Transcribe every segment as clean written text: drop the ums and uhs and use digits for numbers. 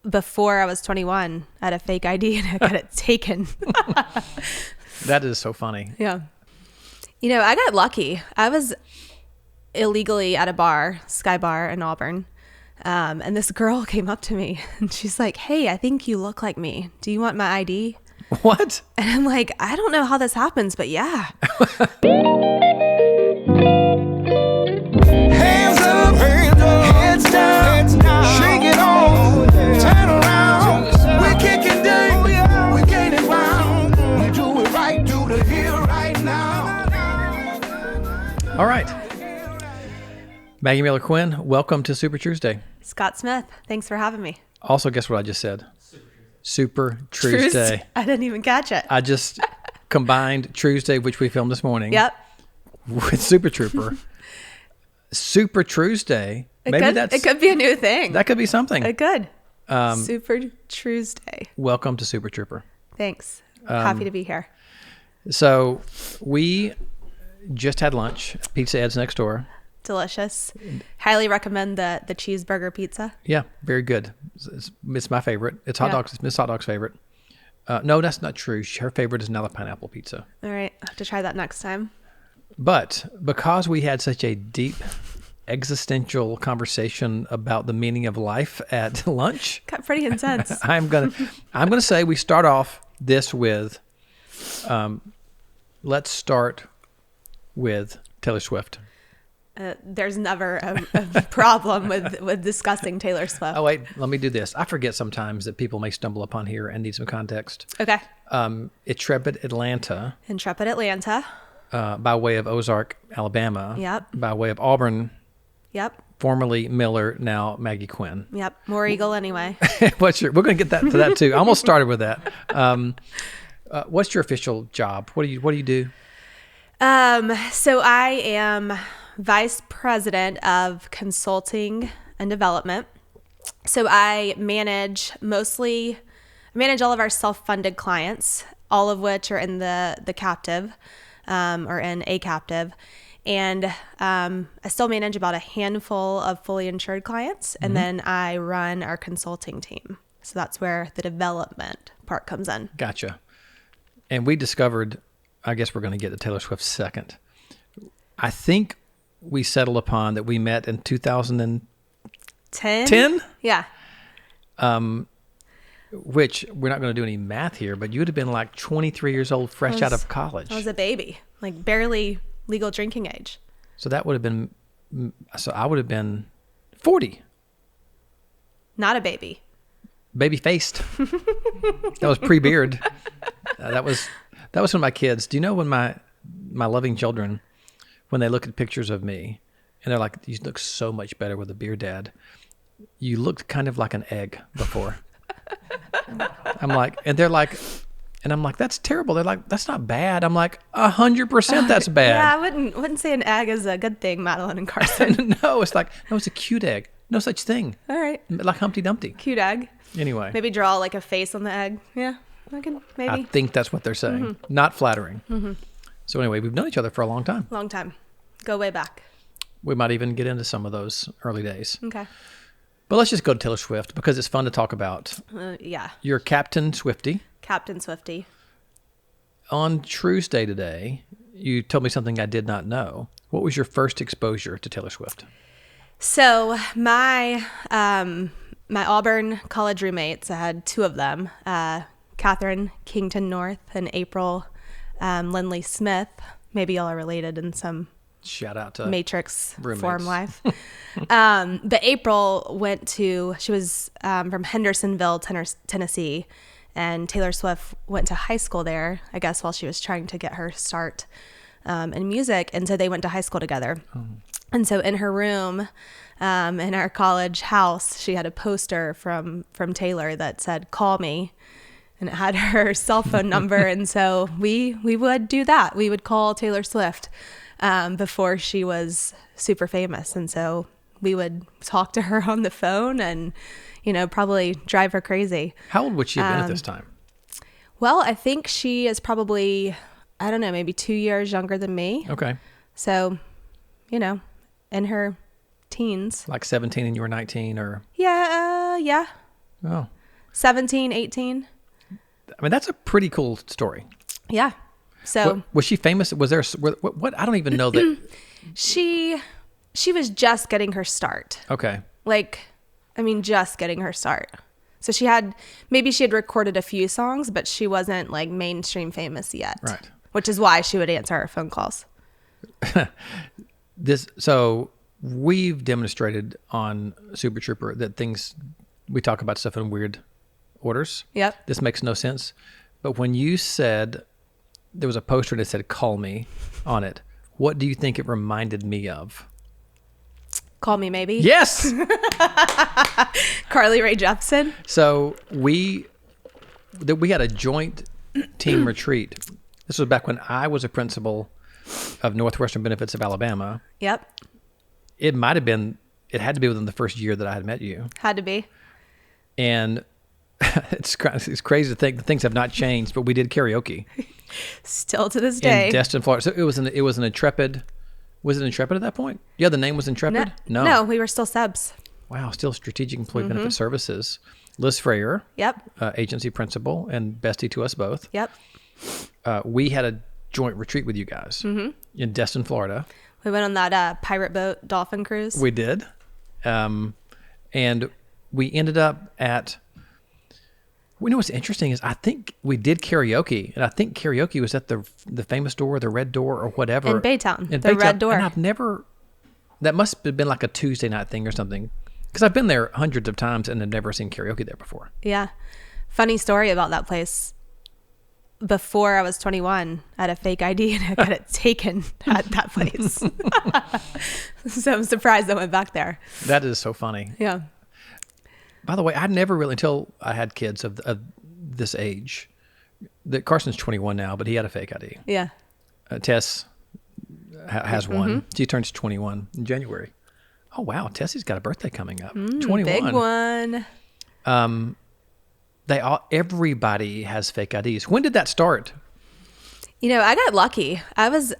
before I was 21 I had a fake ID and I got it taken. That is so funny. Yeah. You know, I got lucky. I was illegally at a bar, Sky Bar in Auburn. And this girl came up to me and she's like, "Hey, I think you look like me. Do you want my ID?" What? And I'm like, "I don't know how this happens, but yeah." Hands up, heads down, shake it on, turn around. We're kicking down, we're gaining ground. We do it right, do the here right now. All right. Maggie Miller Quinn, welcome to Super Tuesday. Scott Smith, thanks for having me. Also, guess what I just said? Super Tuesday. I didn't even catch it. I just combined Tuesday, which we filmed this morning, Yep. with Super TRUEper. Super Tuesday. It could be a new thing. That could be something. It could. Super Tuesday. Welcome to Super TRUEper. Thanks. Happy to be here. So we just had lunch at Pizza Ed's next door. Delicious. Highly recommend the cheeseburger pizza. Yeah, very good. It's my favorite. It's Hot Dog's. Miss Hot Dog's favorite. No, that's not true. Her favorite is now the pineapple pizza. All right. I'll have to try that next time. But because we had such a deep existential conversation about the meaning of life at lunch, Got pretty intense. I'm gonna say we start off this with, let's start with Taylor Swift. There's never a problem with discussing Taylor Swift. Oh wait, let me do this. I forget sometimes that people may stumble upon here and need some context. Okay. Intrepid Atlanta. Intrepid Atlanta. By way of Ozark, Alabama. Yep. By way of Auburn. Yep. Formerly Miller, now Maggie Quinn. Yep. More Eagle anyway. We're going to get to that too. I almost started with that. What's your official job? What do you do? So I am Vice President of Consulting and Development. So I manage all of our self-funded clients, all of which are in the captive, or in a captive. And I still manage about a handful of fully insured clients. And then I run our consulting team. So that's where the development part comes in. Gotcha. And we discovered, I guess we're going to get to Taylor Swift second. I think we settled upon that we met in 2010. 10? Yeah. Which we're not going to do any math here, but you would have been like 23 years old, fresh out of college. I was a baby, like barely legal drinking age. So that would have been, I would have been 40. Not a baby. Baby faced. That was pre-beard. That was one of my kids. Do you know when my loving children, when they look at pictures of me and they're like, "You look so much better with a beard, Dad. You looked kind of like an egg before." I'm like, and they're like, and I'm like, "That's terrible." They're like, "That's not bad." I'm like, 100% that's bad. Yeah, I wouldn't say an egg is a good thing, Madeline and Carson. No, it's like, no, it's a cute egg. No such thing. All right. Like Humpty Dumpty. Cute egg. Anyway. Maybe draw like a face on the egg. Yeah, I can maybe. I think that's what they're saying. Not flattering. So anyway, we've known each other for a long time. Long time. Go way back. We might even get into some of those early days. Okay. But let's just go to Taylor Swift because it's fun to talk about. Yeah. You're Captain Swifty. Captain Swifty. On Tuesday today, you told me something I did not know. What was your first exposure to Taylor Swift? So my Auburn college roommates, I had two of them, Catherine Kington North and April Lindley Smith. Maybe y'all are related in some Shout out to Matrix roommates. form life. But April she was from Hendersonville, Tennessee, and Taylor Swift went to high school there, I guess, while she was trying to get her start in music. And so they went to high school together. And so in her room, in our college house, she had a poster from Taylor that said, "Call me." And it had her cell phone number. And so we would do that. We would call Taylor Swift before she was super famous. And so we would talk to her on the phone and, probably drive her crazy. How old would she have been at this time? Well, I think she is probably, I don't know, maybe 2 years younger than me. Okay. So, in her teens. Like 17 and you were 19 or? Yeah. Oh. 17, 18. I mean, that's a pretty cool story. Yeah. So Was she famous? Was there what? I don't even know that. she was just getting her start. Okay. Just getting her start. So she had recorded a few songs, but she wasn't like mainstream famous yet. Right. Which is why she would answer our phone calls. So we've demonstrated on Super Trooper that we talk about stuff in weird orders. Yep. This makes no sense. But when you said there was a poster that said "Call Me" on it, what do you think it reminded me of? Call Me Maybe. Yes. Carly Rae Jepsen. So we had a joint team retreat. This was back when I was a principal of Northwestern Benefits of Alabama. Yep. It had to be within the first year that I had met you. Had to be. And it's crazy to think that things have not changed, but we did karaoke. Still to this day. In Destin, Florida. So it was an Intrepid. Was it Intrepid at that point? Yeah, the name was Intrepid? No, we were still subs. Wow, still Strategic Employee Benefit Services. Liz Freyer. Yep. Agency principal and bestie to us both. Yep. We had a joint retreat with you guys in Destin, Florida. We went on that pirate boat dolphin cruise. We did. And we ended up at... You know what's interesting is I think we did karaoke, and I think karaoke was at the famous door, the Red Door, or whatever. In Baytown, the Red Door. And I've never... That must have been like a Tuesday night thing or something. Because I've been there hundreds of times and have never seen karaoke there before. Yeah. Funny story about that place. Before I was 21, I had a fake ID and I got it taken at that place. So I'm surprised I went back there. That is so funny. Yeah. By the way, I never really, until I had kids of this age, that Carson's 21 now, but he had a fake ID. Yeah. Tess has one. She turns 21 in January. Oh, wow. Tessie's got a birthday coming up. 21. Big one. Everybody has fake IDs. When did that start? I got lucky. I was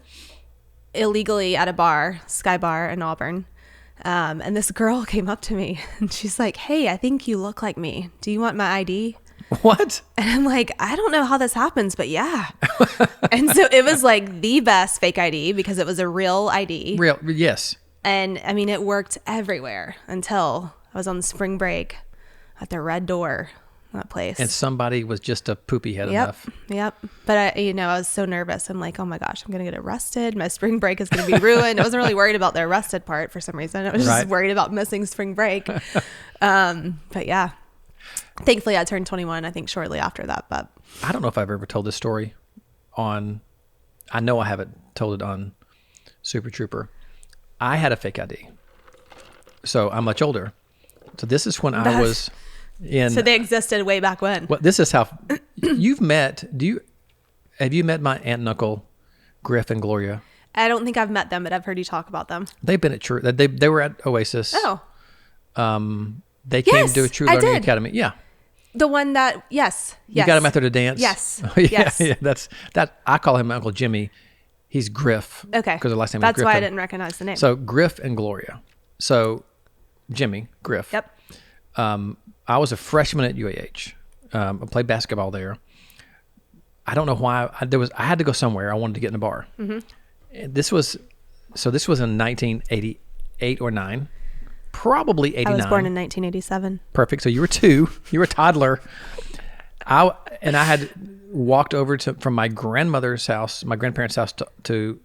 illegally at a bar, Sky Bar in Auburn. And this girl came up to me and she's like, "Hey, I think you look like me. Do you want my ID?" What? And I'm like, "I don't know how this happens, but yeah." And so it was like the best fake ID because it was a real ID. Yes. And I mean, it worked everywhere until I was on spring break at the Red Door, that place. And somebody was just a poopy head enough. Yep. But I was so nervous. I'm like, oh my gosh, I'm going to get arrested. My spring break is going to be ruined. I wasn't really worried about the arrested part for some reason. I was just worried about missing spring break. But yeah, thankfully I turned 21, I think shortly after that. But I don't know if I've ever told this story I know I haven't told it on Super Trooper. I had a fake ID. So I'm much older. So this is when I was in... So they existed way back when. Well, this is how... Have you met my aunt and uncle, Griff and Gloria? I don't think I've met them, but I've heard you talk about them. They've been at church. They were at Oasis. Oh. They came to a True Learning Academy. Yeah. The one that... Yes. You got them out there to dance? Yes. Yes. Yeah, that. I call him Uncle Jimmy. He's Griff. Okay. Because the last name That's was Griffin. why I didn't recognize the name. So Griff and Gloria. So Jimmy, Griff. Yep. I was a freshman at UAH. I played basketball there. I don't know why. I had to go somewhere. I wanted to get in a bar. Mm-hmm. This was in 1988 or 9. Probably 89. I was born in 1987. Perfect. So you were 2. You were a toddler. I had walked over from my grandmother's house, my grandparents' house, to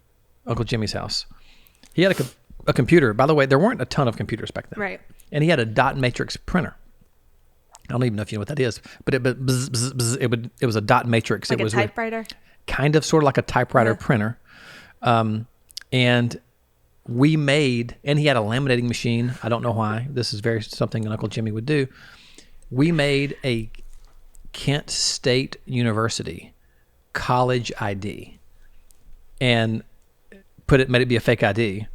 Uncle Jimmy's house. He had a computer. By the way, there weren't a ton of computers back then. Right. And he had a dot matrix printer. I don't even know if you know what that is, but it was a dot matrix. Like it was a typewriter? Kind of, sort of like a typewriter printer. And we made, and he had a laminating machine. I don't know why. This is something Uncle Jimmy would do. We made a Kent State University college ID and made it be a fake ID.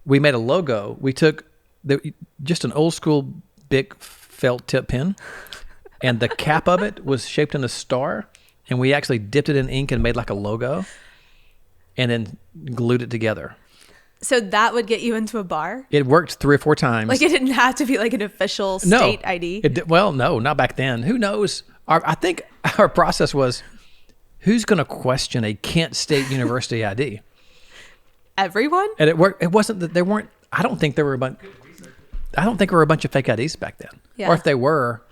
We made a logo. We took just an old school Bic felt tip pen, and the cap of it was shaped in a star, and we actually dipped it in ink and made like a logo and then glued it together. So that would get you into a bar? It worked 3 or 4 times. Like it didn't have to be like an official state ID? Well, no, not back then. Who knows? I think our process was, who's going to question a Kent State University ID? Everyone? And it worked. It wasn't that there weren't, I don't think there were a bunch of fake IDs back then. Yeah. Or if they were,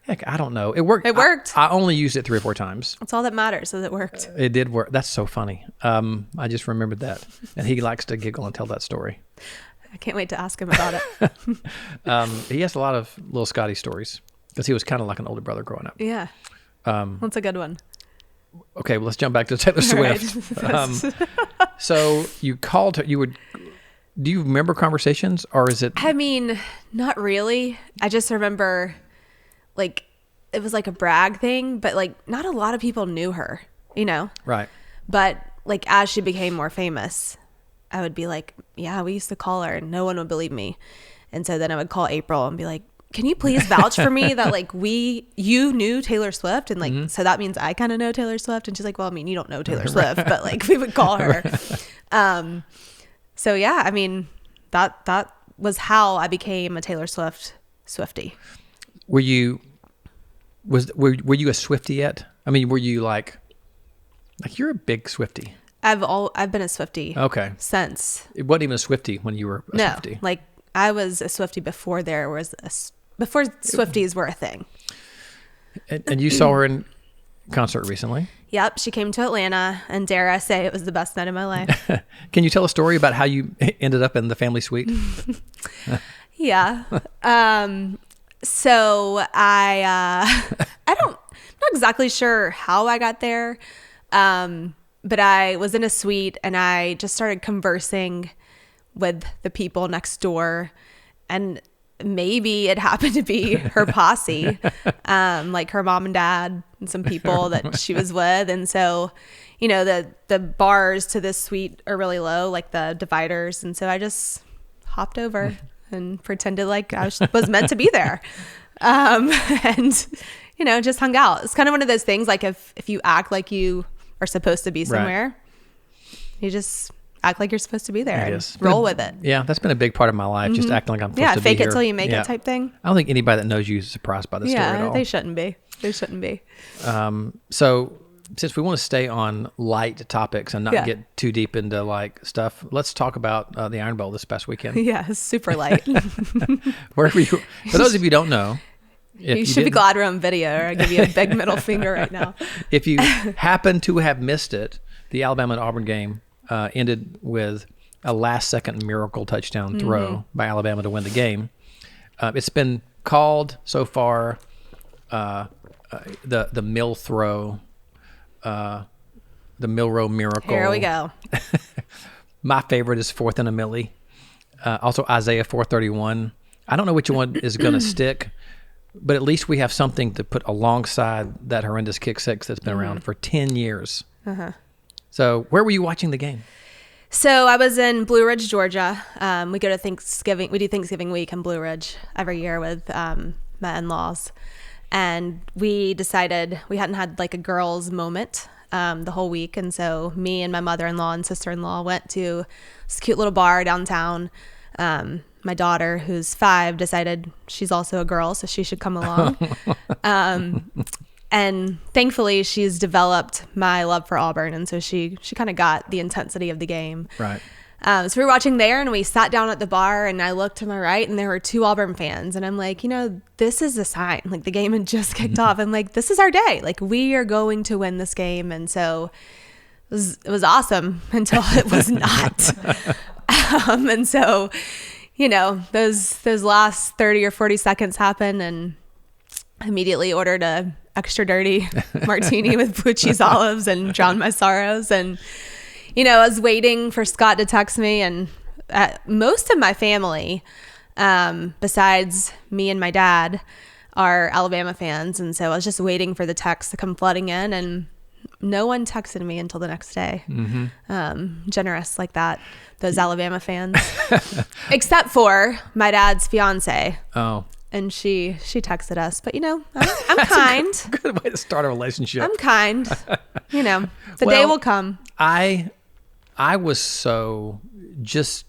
heck, I don't know. It worked. It worked. I only used it 3 or 4 times. That's all that matters, is it worked. It did work. That's so funny. I just remembered that. And he likes to giggle and tell that story. I can't wait to ask him about it. He has a lot of little Scotty stories because he was kind of like an older brother growing up. Yeah. That's a good one. Okay, well, let's jump back to Taylor Swift. Right. So you called her. Do you remember conversations, or is it? I mean, not really. I just remember, like, it was like a brag thing, but like not a lot of people knew her, you know? Right. But like as she became more famous, I would be like, yeah, we used to call her and no one would believe me. And so then I would call April and be like, can you please vouch for me that like you knew Taylor Swift? And like, so that means I kind of know Taylor Swift. And she's like, well, I mean, you don't know Taylor Swift, but like we would call her. So yeah, I mean, that was how I became a Taylor Swift Swiftie. Were you a Swiftie yet? I mean, were you like you're a big Swiftie? I've been a Swiftie. Okay. Since. It wasn't even a Swiftie when you were a Swiftie. Like I was a Swiftie before before Swifties were a thing. And you saw her in concert recently. Yep, she came to Atlanta, and dare I say, it was the best night of my life. Can you tell a story about how you ended up in the family suite? Yeah. So I'm not exactly sure how I got there, but I was in a suite, and I just started conversing with the people next door, and maybe it happened to be her posse, like her mom and dad and some people that she was with. And so, you know, the bars to this suite are really low, like the dividers. And so I just hopped over and pretended like I was meant to be there. And, you know, just hung out. It's kind of one of those things, like if you act like you are supposed to be somewhere, you just act like you're supposed to be there and roll with it. Yeah, that's been a big part of my life, just acting like I'm supposed to be fake here. it till you make it type thing. I don't think anybody that knows you is surprised by the story at all. Yeah, they shouldn't be. They shouldn't be. So since we want to stay on light topics and not get too deep into like stuff, let's talk about the Iron Bowl this past weekend. Yeah, it's super light. Where were you? For those of you who don't know, you should be glad we're on video, or I give you a big middle finger right now. If you happen to have missed it, the Alabama and Auburn game ended with a last-second miracle touchdown throw by Alabama to win the game. It's been called so far the mill throw, the Milrow miracle. Here we go. My favorite is 4th and a milli. Also Isaiah 4:31. I don't know which one is going to stick, but at least we have something to put alongside that horrendous kick six that's been around for 10 years. So where were you watching the game? So I was in Blue Ridge, Georgia. We go to Thanksgiving. We do Thanksgiving week in Blue Ridge every year with my in-laws. And we decided we hadn't had like a girls moment the whole week. And so me and my mother-in-law and sister-in-law went to this cute little bar downtown. My daughter, who's 5, decided she's also a girl, so she should come along. And thankfully, she's developed my love for Auburn. And so she kind of got the intensity of the game. Right. So we were watching there, and we sat down at the bar, and I looked to my right, and there were 2 Auburn fans. And I'm like, you know, this is a sign. Like, the game had just kicked off. I'm like, this is our day. Like, we are going to win this game. And so it was awesome until it was not. And so, you know, those last 30 or 40 seconds happened, and immediately ordered a extra dirty martini with blue cheese olives and drowned my sorrows. And, you know, I was waiting for Scott to text me, and most of my family, besides me and my dad, are Alabama fans. And so I was just waiting for the text to come flooding in, and no one texted me until the next day. Generous like that, those Alabama fans, except for my dad's fiance. Oh. And she texted us, but you know, I'm kind. Good way to start a relationship. I'm kind. You know, the day will come. I was so just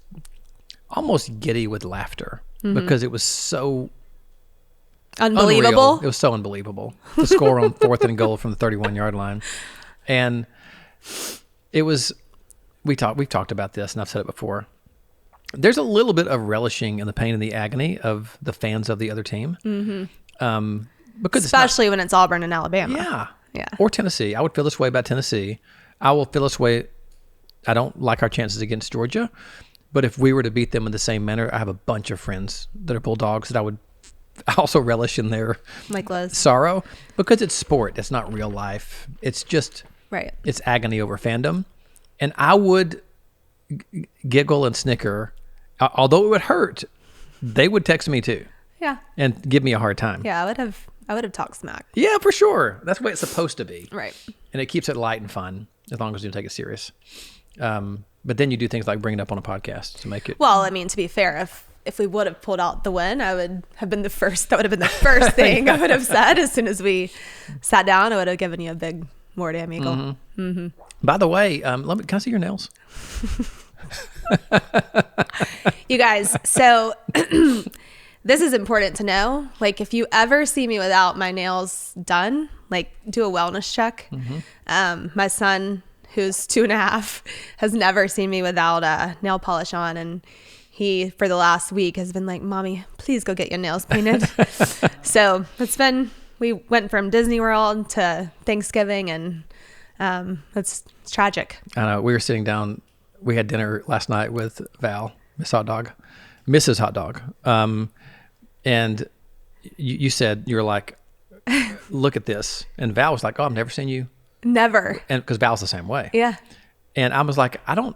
almost giddy with laughter because it was so Unbelievable. unreal. It was so unbelievable. The score on 4th and goal from the 31-yard line. And it was, we've talked about this, and I've said it before. There's a little bit of relishing in the pain and the agony of the fans of the other team. Because especially when it's Auburn and Alabama. Yeah. Yeah. Or Tennessee. I would feel this way about Tennessee. I will feel this way. I don't like our chances against Georgia, but if we were to beat them in the same manner, I have a bunch of friends that are Bulldogs that I would also relish in their Like Liz. sorrow, because it's sport. It's not real life. It's just, Right. it's agony over fandom. And I would giggle and snicker, although it would hurt. They would text me too Yeah. and give me a hard time. Yeah, I would have talked smack. Yeah, for sure. That's the way it's supposed to be. Right. And it keeps it light and fun as long as you don't take it serious. But then you do things like bring it up on a podcast to make it. Well, I mean, to be fair, if we would have pulled out the win, I would have been the first. That would have been the first thing I would have said as soon as we sat down. I would have given you a big more damn eagle. By the way, can I see your nails? You guys, so this is important to know. Like, if you ever see me without my nails done, like, do a wellness check. My son, who's 2.5, has never seen me without nail polish on, and he, for the last week, has been like, "Mommy, please go get your nails painted." So we went from Disney World to Thanksgiving, and it's tragic. I know. We were sitting down. We had dinner last night with Val, Mrs. Hot Dog. And you said, you were like, "Look at this." And Val was like, "Oh, I've never seen you." Never. And because Val's the same way. Yeah. And I was like, I don't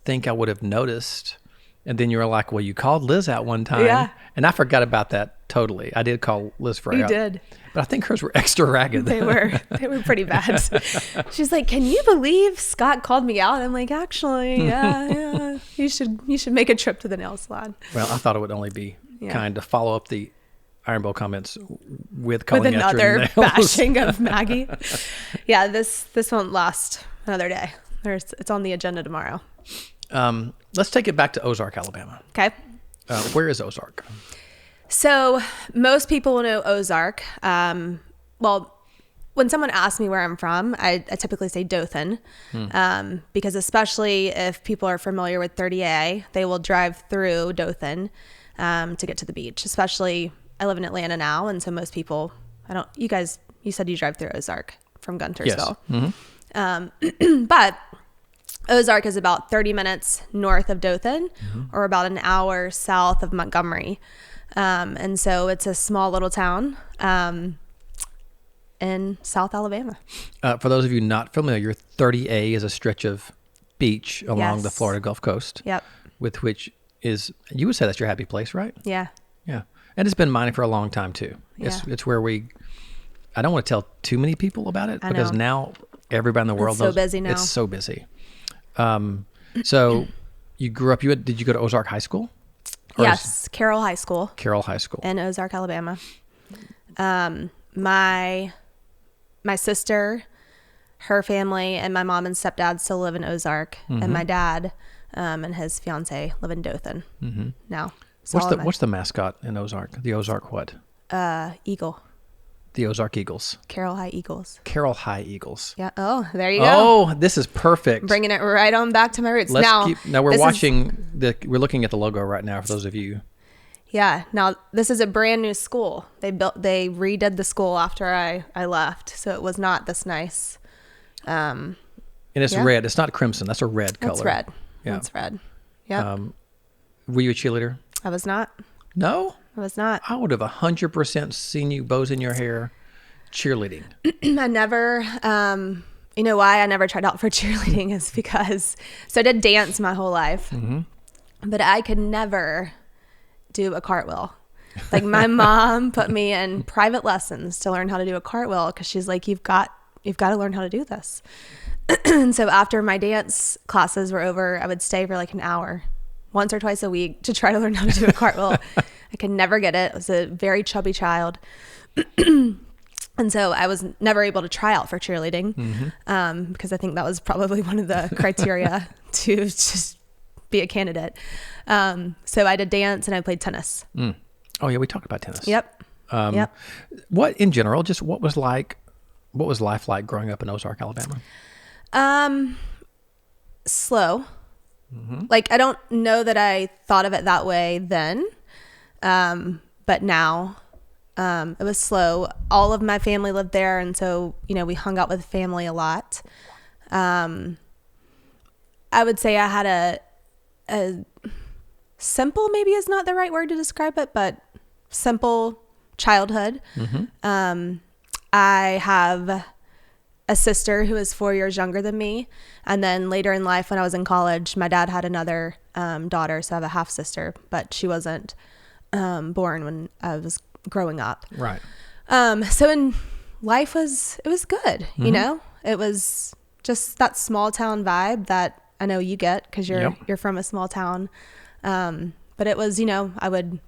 think I would have noticed. And then you were like, "Well, you called Liz out one time." Yeah. And I forgot about that totally. I did call Liz Frey You out. did. But I think hers were extra ragged. They were pretty bad. She's like, "Can you believe Scott called me out?" I'm like, "Actually, yeah. You should make a trip to the nail salon." Well, I thought it would only be Yeah. kind to follow up the Iron Bowl comments with calling With out your another nails. bashing of Maggie. Yeah, this won't last another day. It's on the agenda tomorrow. Let's take it back to Ozark, Alabama. Okay. Where is Ozark? So most people will know Ozark. Well, when someone asks me where I'm from, I typically say Dothan, because especially if people are familiar with 30A, they will drive through Dothan to get to the beach. Especially, I live in Atlanta now, and so most people, you said you drive through Ozark from Guntersville. Yes. But Ozark is about 30 minutes north of Dothan, or about an hour south of Montgomery. And so it's a small little town in South Alabama. For those of you not familiar, 30A is a stretch of beach along the Florida Gulf Coast. Yep. With which is, you would say that's your happy place, right? Yeah. Yeah. And it's been mine for a long time too. It's where I don't want to tell too many people about it because now everybody in the world knows. It's so busy now. It's so busy. So you grew up, did you go to Ozark High School? Yes, Carroll High School. Carroll High School. In Ozark, Alabama. My sister, her family, and my mom and stepdad still live in Ozark, and my dad and his fiance live in Dothan now. So What's the mascot in Ozark? The Ozark what? Eagle. The Ozark Eagles. Carroll High Eagles. Carroll High Eagles. Yeah. Oh, there you go. Oh, this is perfect. Bringing it right on back to my roots. Now we're we're looking at the logo right now for those of you. Yeah. Now this is a brand new school. They redid the school after I left, so it was not this nice. And it's red. It's not crimson. That's a red color. That's red. Yeah. That's red. Yeah. Were you a cheerleader? I was not. No? I was not. I would have 100% seen you, bows in your hair, cheerleading. I never, you know why I never tried out for cheerleading is because, so I did dance my whole life, but I could never do a cartwheel. Like my mom put me in private lessons to learn how to do a cartwheel because she's like, you've got to learn how to do this. And so after my dance classes were over, I would stay for like an hour, once or twice a week, to try to learn how to do a cartwheel. I could never get it. I was a very chubby child. And so I was never able to try out for cheerleading because I think that was probably one of the criteria to just be a candidate. So I did dance and I played tennis. Oh yeah, we talked about tennis. Yep. Yep. What in general? Just what was life like growing up in Ozark, Alabama? Slow. Like, I don't know that I thought of it that way then. But now, it was slow. All of my family lived there. And so, we hung out with family a lot. I would say I had a simple, maybe is not the right word to describe it, but simple childhood. I have a sister who is 4 years younger than me. And then later in life, when I was in college, my dad had another daughter. So I have a half sister, but she wasn't born when I was growing up. Right. So in life it was good. It was just that small town vibe that I know you get because you're from a small town. But it was, I would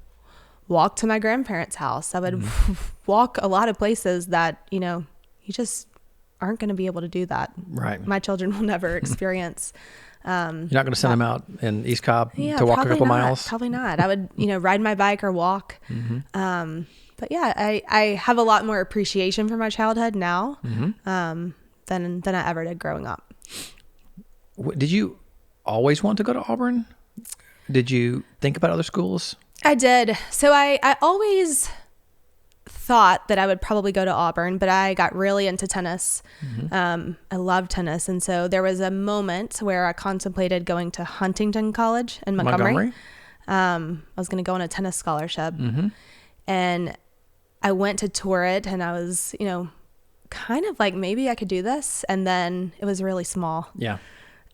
walk to my grandparents' house. I would walk a lot of places that, you just aren't going to be able to do that. Right. My children will never experience. You're not going to send them out in East Cobb to walk a couple not, miles? Probably not. I would, ride my bike or walk. But yeah, I have a lot more appreciation for my childhood now than I ever did growing up. Did you always want to go to Auburn? Did you think about other schools? I did. So I always thought that I would probably go to Auburn, but I got really into tennis. I love tennis. And so there was a moment where I contemplated going to Huntington College in Montgomery. I was going to go on a tennis scholarship. And I went to tour it and I was, kind of like, maybe I could do this. And then it was really small. Yeah.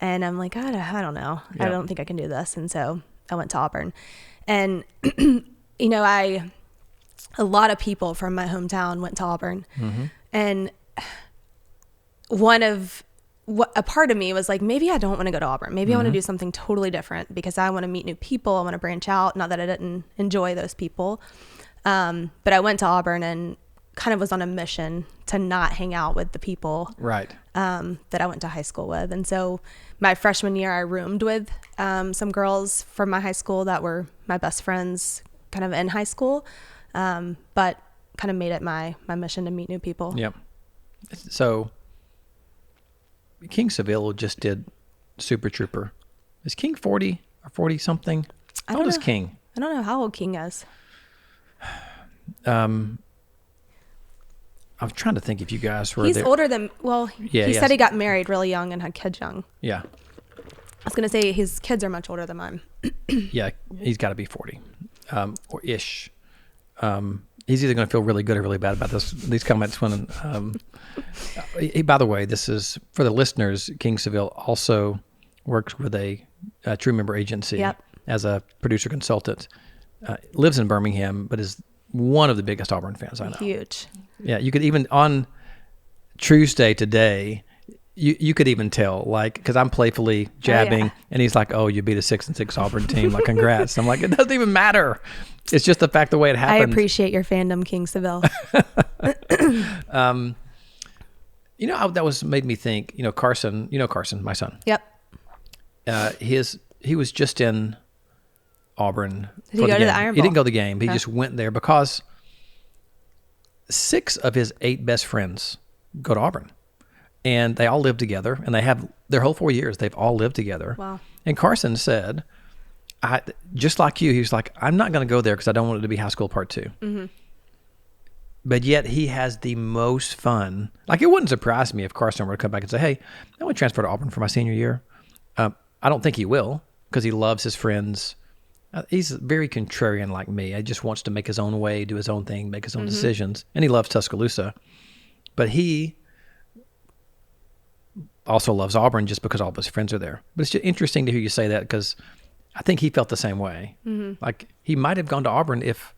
And I'm like, I don't know. Yeah. I don't think I can do this. And so I went to Auburn. And, a lot of people from my hometown went to Auburn. And a part of me was like, maybe I don't want to go to Auburn. Maybe I want to do something totally different because I want to meet new people. I want to branch out. Not that I didn't enjoy those people. But I went to Auburn and kind of was on a mission to not hang out with the people right. That I went to high school with. And so my freshman year, I roomed with some girls from my high school that were my best friends kind of in high school, but kind of made it my mission to meet new people. Yep. So King Seville just did Super Trooper. Is King 40 or 40 something? How old is King? I don't know how old King is. I'm trying to think if you guys were He's there. older than, he said he got married really young and had kids young. Yeah. I was going to say his kids are much older than mine. Yeah, he's got to be 40 or ish. He's either going to feel really good or really bad about these comments. When, by the way, this is for the listeners. King Seville also works with a TRUEper agency as a producer consultant. Lives in Birmingham, but is one of the biggest Auburn fans I know. Huge. Yeah, you could even on Tuesday today. You could even tell, like, because I'm playfully jabbing, and he's like, "Oh, you beat a 6-6 Auburn team, like, congrats." I'm like, it doesn't even matter. It's just the fact the way it happened. I appreciate your fandom, King Seville. That was made me think. Carson. Carson, my son. Yep. He was just in Auburn. Did he go to the Iron Bowl? He didn't go to the game. He just went there because 6 of his 8 best friends go to Auburn. And they all live together, and they have their whole 4 years. They've all lived together. Wow. And Carson said, just like you, he was like, I'm not going to go there because I don't want it to be high school part 2. Mm-hmm. But yet he has the most fun. Like, it wouldn't surprise me if Carson were to come back and say, hey, I want to transfer to Auburn for my senior year. I don't think he will because he loves his friends. He's very contrarian like me. He just wants to make his own way, do his own thing, make his own decisions. And he loves Tuscaloosa. But he also loves Auburn just because all of his friends are there. But it's just interesting to hear you say that because I think he felt the same way. Mm-hmm. Like, he might have gone to Auburn if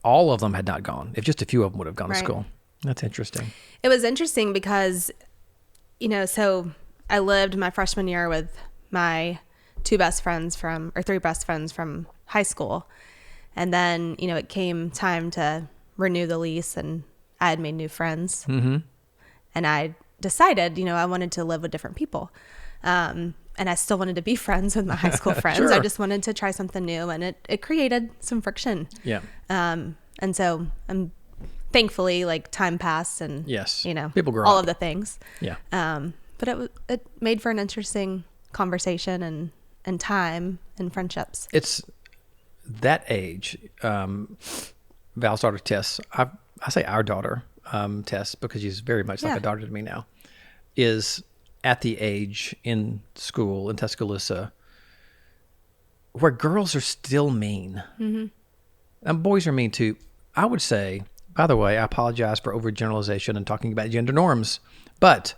all of them had not gone, if just a few of them would have gone to school. That's interesting. It was interesting because, so I lived my freshman year with my 3 best friends from high school. And then, it came time to renew the lease and I had made new friends. Mm-hmm. And I decided, I wanted to live with different people. and I still wanted to be friends with my high school friends. Sure. I just wanted to try something new, and it created some friction. Yeah. And so I'm thankfully, like, time passed, and Yes. you know, People grow all up. of the things. Yeah. But it made for an interesting conversation and time and friendships. It's that age. Val's daughter Tess, I say our daughter Tess because she's very much like Yeah. a daughter to me now, is at the age in school in Tuscaloosa where girls are still mean. And boys are mean too. I would say, by the way, I apologize for overgeneralization and talking about gender norms, but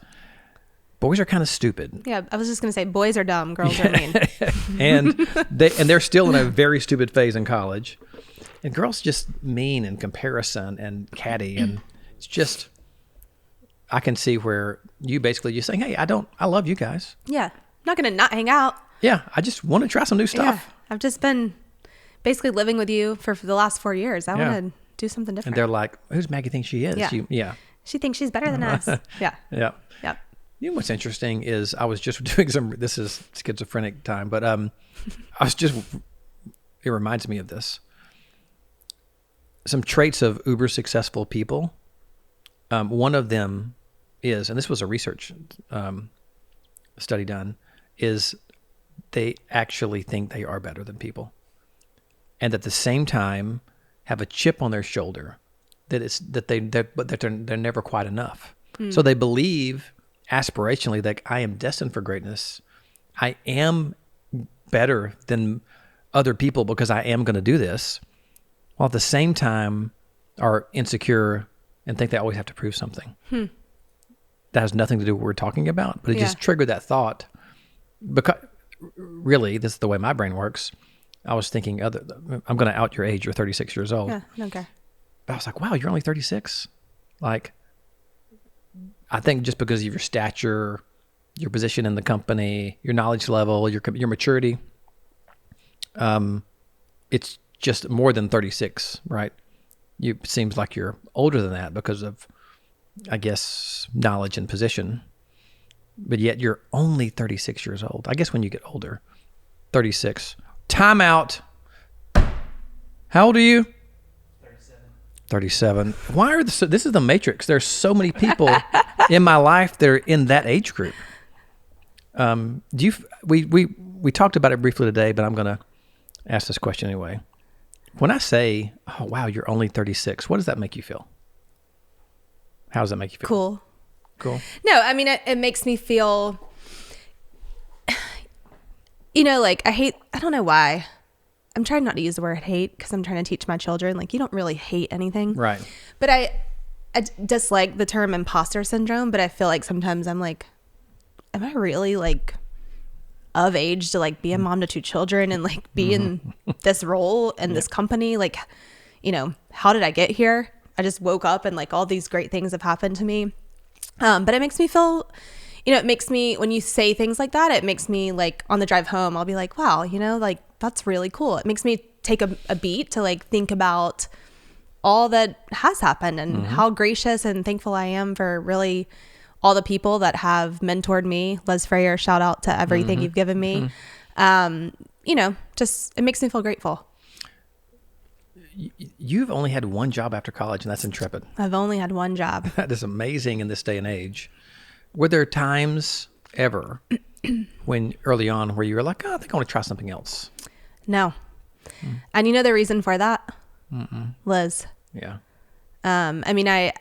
boys are kind of stupid. Yeah, I was just gonna say, boys are dumb, girls are mean. and they're still in a very stupid phase in college. And girls just mean and comparison and catty, and it's just, I can see where you basically just saying, hey, I love you guys. Yeah, I'm not gonna not hang out. Yeah, I just want to try some new stuff. Yeah, I've just been basically living with you for the last 4 years. I Yeah. want to do something different. And they're like, who's Maggie think she is? Yeah. Yeah. She thinks she's better than us. Yeah. Yeah. Yep. You know what's interesting is I was just doing this is schizophrenic time, but I was just, it reminds me of this. Some traits of uber successful people. One of them is, and this was a research study done, is they actually think they are better than people. And at the same time have a chip on their shoulder that they're never quite enough. So they believe aspirationally that I am destined for greatness. I am better than other people because I am going to do this, while at the same time are insecure and think they always have to prove something. That has nothing to do with what we're talking about, but it just triggered that thought. Because really, this is the way my brain works. I was thinking, I'm going to out your age. You're 36 years old. Yeah. I don't care. But I was like, wow, you're only 36. Like, I think just because of your stature, your position in the company, your knowledge level, your maturity, it's just more than 36, right? It seems like you're older than that because of, I guess, knowledge and position. But yet you're only 36 years old. I guess when you get older, 36. Time out. How old are you? 37. Why are this is the Matrix. There's so many people in my life that are in that age group. We talked about it briefly today, but I'm going to ask this question anyway. When I say, oh, wow, you're only 36, what does that make you feel? How does that make you feel? Cool. No, I mean, it makes me feel, like I don't know why. I'm trying not to use the word hate because I'm trying to teach my children, like, you don't really hate anything. Right. But I dislike the term imposter syndrome, but I feel like sometimes I'm like, am I really like of age to like be a mom to 2 children and like be in this role in this company? Like, how did I get here? I just woke up and like all these great things have happened to me. But it makes me feel, it makes me, when you say things like that, it makes me like on the drive home, I'll be like, wow, like that's really cool. It makes me take a beat to like think about all that has happened and how gracious and thankful I am for really all the people that have mentored me. Les Freyer, shout out to everything you've given me. Just, it makes me feel grateful. You've only had one job after college, and that's Intrepid. I've only had one job. That is amazing in this day and age. Were there times ever when early on where you were like, oh, I think I want to try something else? No. And you know the reason for that? Liz. Yeah. I mean,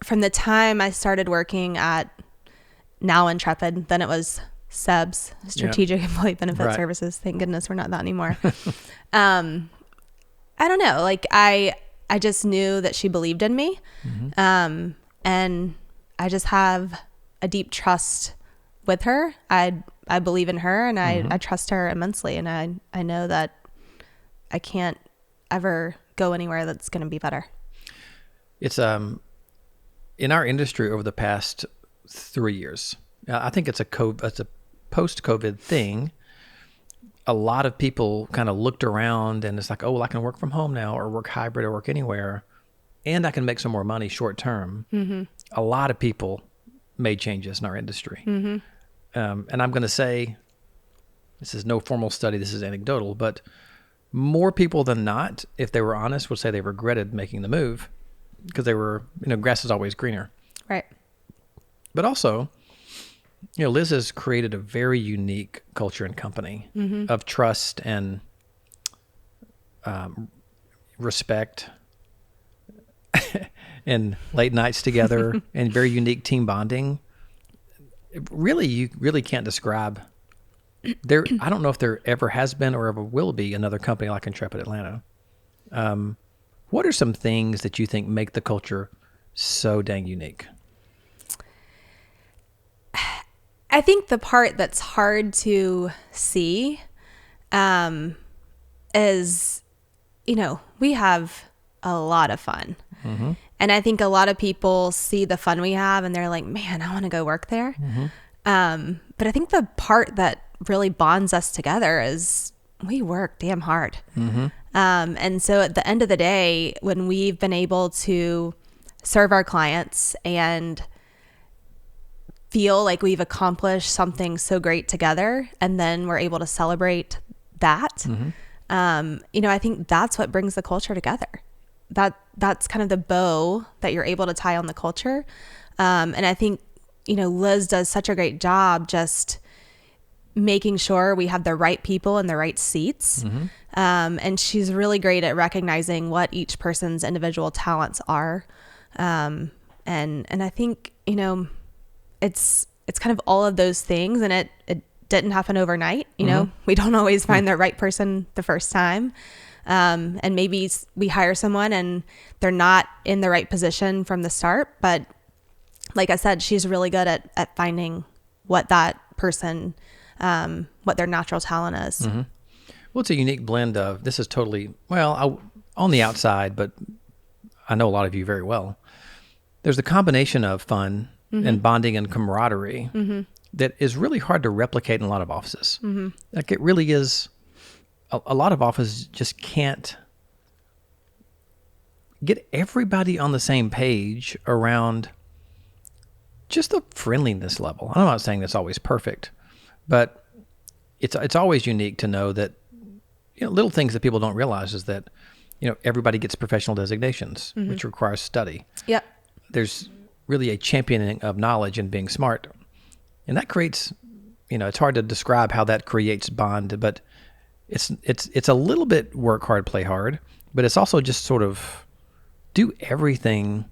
from the time I started working at now Intrepid, then it was SEBS, Strategic Employee Benefit Services. Thank goodness we're not that anymore. I don't know. Like I just knew that she believed in me. And I just have a deep trust with her. I believe in her and I trust her immensely. And I know that I can't ever go anywhere that's going to be better. It's, in our industry over the past 3 years, I think it's a post-COVID thing. A lot of people kind of looked around and it's like, oh, well, I can work from home now or work hybrid or work anywhere and I can make some more money short term. A lot of people made changes in our industry. And I'm going to say this is no formal study, this is anecdotal, but more people than not, if they were honest, would say they regretted making the move because they were, grass is always greener. Right. But also, Liz has created a very unique culture and company of trust and respect and late nights together and very unique team bonding. You really can't describe there. I don't know if there ever has been or ever will be another company like Intrepid Atlanta. What are some things that you think make the culture so dang unique? I think the part that's hard to see is, we have a lot of fun. Mm-hmm. And I think a lot of people see the fun we have and they're like, man, I want to go work there. Mm-hmm. But I think the part that really bonds us together is we work damn hard. Mm-hmm. And so at the end of the day, when we've been able to serve our clients and feel like we've accomplished something so great together, and then we're able to celebrate that, mm-hmm. I think that's what brings the culture together. That's kind of the bow that you're able to tie on the culture. And I think, Liz does such a great job just making sure we have the right people in the right seats. Mm-hmm. And she's really great at recognizing what each person's individual talents are. And I think, it's kind of all of those things, and it didn't happen overnight. Mm-hmm. We don't always find the right person the first time. And maybe we hire someone and they're not in the right position from the start. But like I said, she's really good at finding what that person, what their natural talent is. Mm-hmm. Well, it's a unique blend of, this is totally, on the outside, but I know a lot of you very well. There's a combination of fun mm-hmm. and bonding and camaraderie mm-hmm. that is really hard to replicate in a lot of offices. Mm-hmm. Like it really is. A lot of offices just can't get everybody on the same page around just the friendliness level. I'm not saying that's always perfect, but it's always unique to know that, little things that people don't realize is that, everybody gets professional designations, mm-hmm. which requires study. Yep. There's really a championing of knowledge and being smart. And that creates, it's hard to describe how that creates bond, but it's a little bit work hard, play hard, but it's also just sort of do everything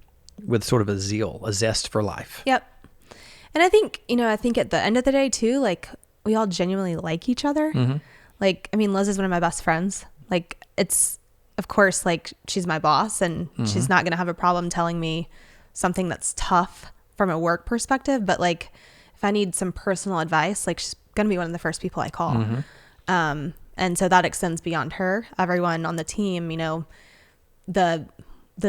with sort of a zeal, a zest for life. Yep. And I think at the end of the day too, like we all genuinely like each other. Mm-hmm. Like, Liz is one of my best friends. Like it's, of course, like she's my boss and mm-hmm. she's not going to have a problem telling me something that's tough from a work perspective. But like, if I need some personal advice, like she's going to be one of the first people I call. Mm-hmm. And so that extends beyond her. Everyone on the team, the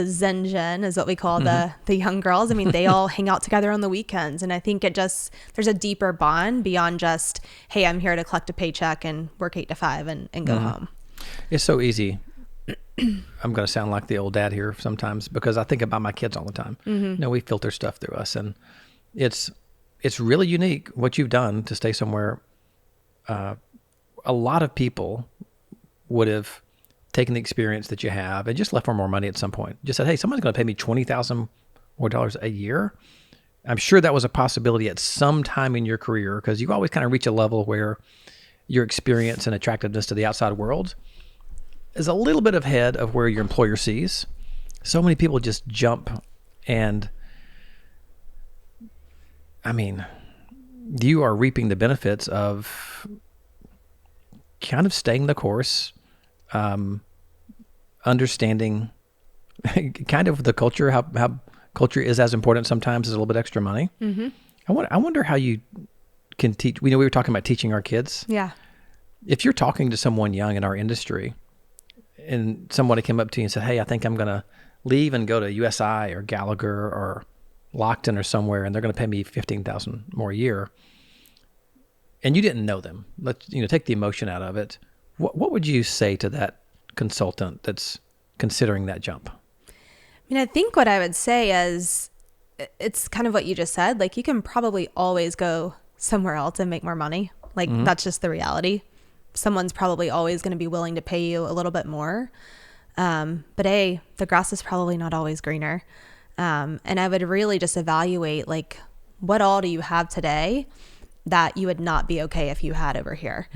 Zen Gen is what we call mm-hmm. the young girls. They all hang out together on the weekends. And I think there's a deeper bond beyond just, hey, I'm here to collect a paycheck and work 8 to 5 and go mm-hmm. home. It's so easy. I'm going to sound like the old dad here sometimes because I think about my kids all the time. Mm-hmm. We filter stuff through us, and it's really unique what you've done to stay somewhere. A lot of people would have taken the experience that you have and just left for more money at some point. Just said, hey, someone's going to pay me $20,000 more a year. I'm sure that was a possibility at some time in your career because you always kind of reach a level where your experience and attractiveness to the outside world is a little bit ahead of where your employer sees. So many people just jump, and you are reaping the benefits of kind of staying the course, understanding kind of the culture, how culture is as important sometimes as a little bit extra money. Mm-hmm. I wonder how you can teach. We were talking about teaching our kids. Yeah. If you're talking to someone young in our industry and somebody came up to you and said, hey, I think I'm going to leave and go to USI or Gallagher or Lockton or somewhere, and they're going to pay me $15,000 more a year. And you didn't know them. Let's take the emotion out of it. What would you say to that consultant that's considering that jump? I think what I would say is it's kind of what you just said. Like you can probably always go somewhere else and make more money. Like that's just the reality. Someone's probably always going to be willing to pay you a little bit more. But the grass is probably not always greener. And I would really just evaluate, like, what all do you have today that you would not be okay if you had over here?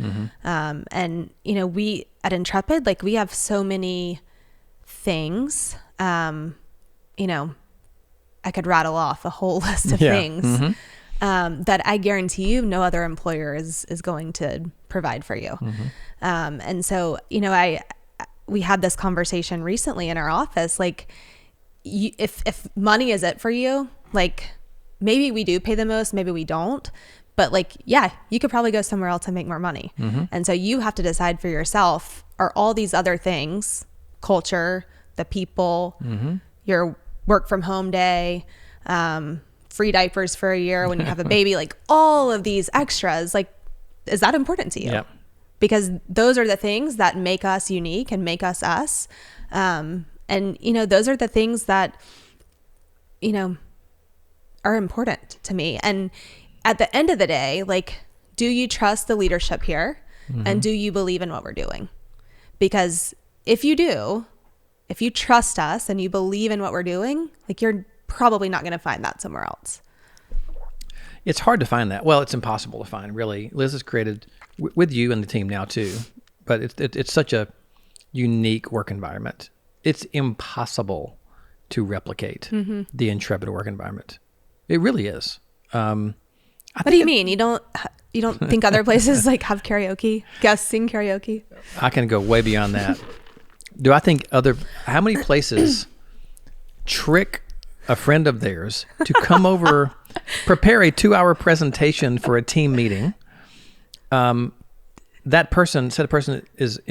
And, you know, we at Intrepid, like, we have so many things, you know, I could rattle off a whole list of things that I guarantee you no other employer is going to provide for you. And so, you know, we had this conversation recently in our office, like, if money is it for you, like, maybe we do pay the most, maybe we don't, but like, yeah, you could probably go somewhere else and make more money. And so you have to decide for yourself, are all these other things, culture, the people, your work from home day, free diapers for a year when you have a baby, like all of these extras, like, is that important to you? Yep. Because those are the things that make us unique and make us us. And, you know, those are the things that, you know, are important to me. And at the end of the day, like, do you trust the leadership here? And do you believe in what we're doing? Because if you do, if you trust us and you believe in what we're doing, like, you're probably not going to find that somewhere else. It's hard to find that. Well, it's impossible to find, really. Liz has created, with you and the team now too, but it's such a unique work environment. It's impossible to replicate the Intrepid work environment. It really is. What do you mean? You don't think other places like have karaoke? Guests sing karaoke? I can go way beyond that. Do I think how many places trick a friend of theirs to come over, prepare a 2-hour presentation for a team meeting? That person, said a person is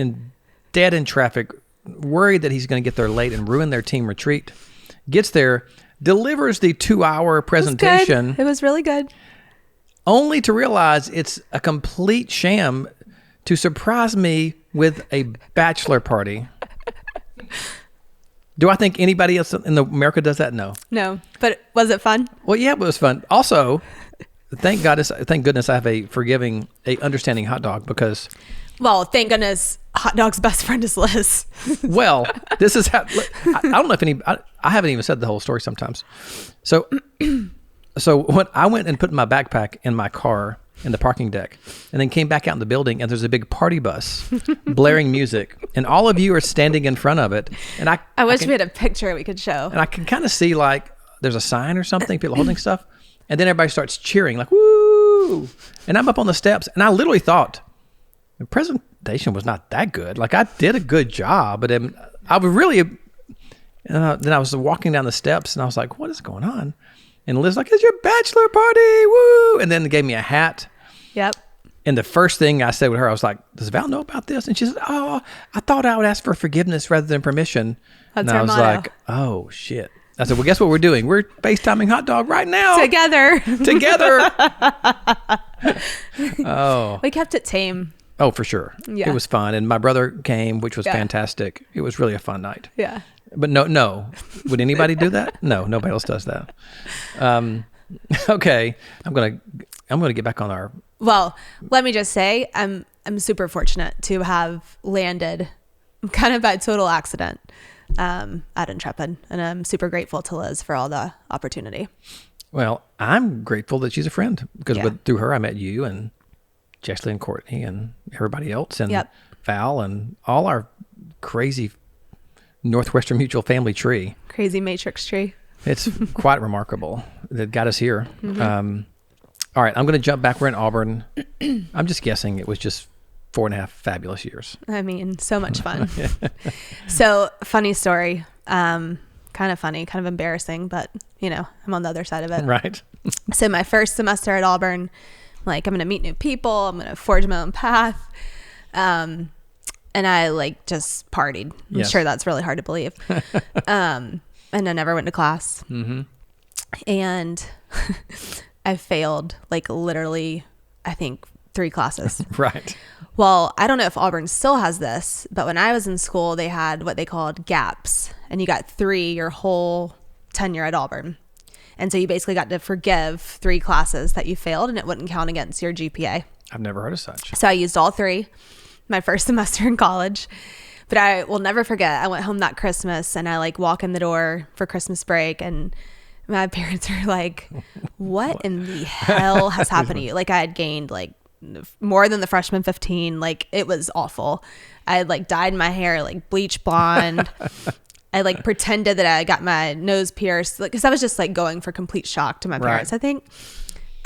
dead in traffic, worried that he's going to get there late and ruin their team retreat, gets there, delivers the 2-hour presentation. It was really good. Only to realize it's a complete sham to surprise me with a bachelor party. Do I think anybody else in America does that? No. No. But was it fun? Well, yeah, it was fun. Also, thank goodness I have a understanding hot dog, because... Well, thank goodness hot dog's best friend is Liz. Well, this is how... I don't know if I haven't even said the whole story sometimes. So when I went and put my backpack in my car in the parking deck, and then came back out in the building, and there's a big party bus blaring music, and all of you are standing in front of it, and I wish we had a picture we could show. And I can kind of see, like, there's a sign or something, people holding stuff, and then everybody starts cheering, like, woo! And I'm up on the steps, and I literally thought the presentation was not that good. Like, I did a good job, but I was really... then I was walking down the steps, and I was like, what is going on? And Liz like, it's your bachelor party, woo! And then gave me a hat. Yep. And the first thing I said with her, I was like, does Val know about this? And she said, oh, I thought I would ask for forgiveness rather than permission. That's and I was motto. like, oh, shit. I said, well, guess what we're doing? We're FaceTiming hot dog right now. Together. Oh. We kept it tame. Oh, for sure. Yeah. It was fun. And my brother came, which was fantastic. It was really a fun night. Yeah. But no. Would anybody do that? No, nobody else does that. Okay. I'm gonna get back on our... Well, let me just say, I'm super fortunate to have landed kind of by total accident at Intrepid. And I'm super grateful to Liz for all the opportunity. Well, I'm grateful that she's a friend, because through her I met you and Jessley and Courtney and everybody else, and Val and all our crazy Northwestern Mutual family tree. Crazy matrix tree. It's quite remarkable that got us here. All right, I'm going to jump back. We're in Auburn. I'm just guessing it was just 4.5 fabulous years. I mean, so much fun. So, funny story. Kind of funny, kind of embarrassing, but, you know, I'm on the other side of it. Right. So, my first semester at Auburn, like, I'm going to meet new people. I'm going to forge my own path. And I, like, just partied. I'm sure that's really hard to believe. And I never went to class. And I failed, like, literally, I think, 3 classes. Right. Well, I don't know if Auburn still has this, but when I was in school, they had what they called gaps, and you got 3 your whole tenure at Auburn. And so you basically got to forgive 3 classes that you failed, and it wouldn't count against your GPA. I've never heard of such. So I used all 3 my first semester in college. But I will never forget, I went home that Christmas and I like walk in the door for Christmas break and my parents are like, what in the hell has happened to you? Like I had gained like more than the freshman 15. Like it was awful. I had like dyed my hair like bleach blonde. I like pretended that I got my nose pierced, like, cause I was just like going for complete shock to my parents, I think.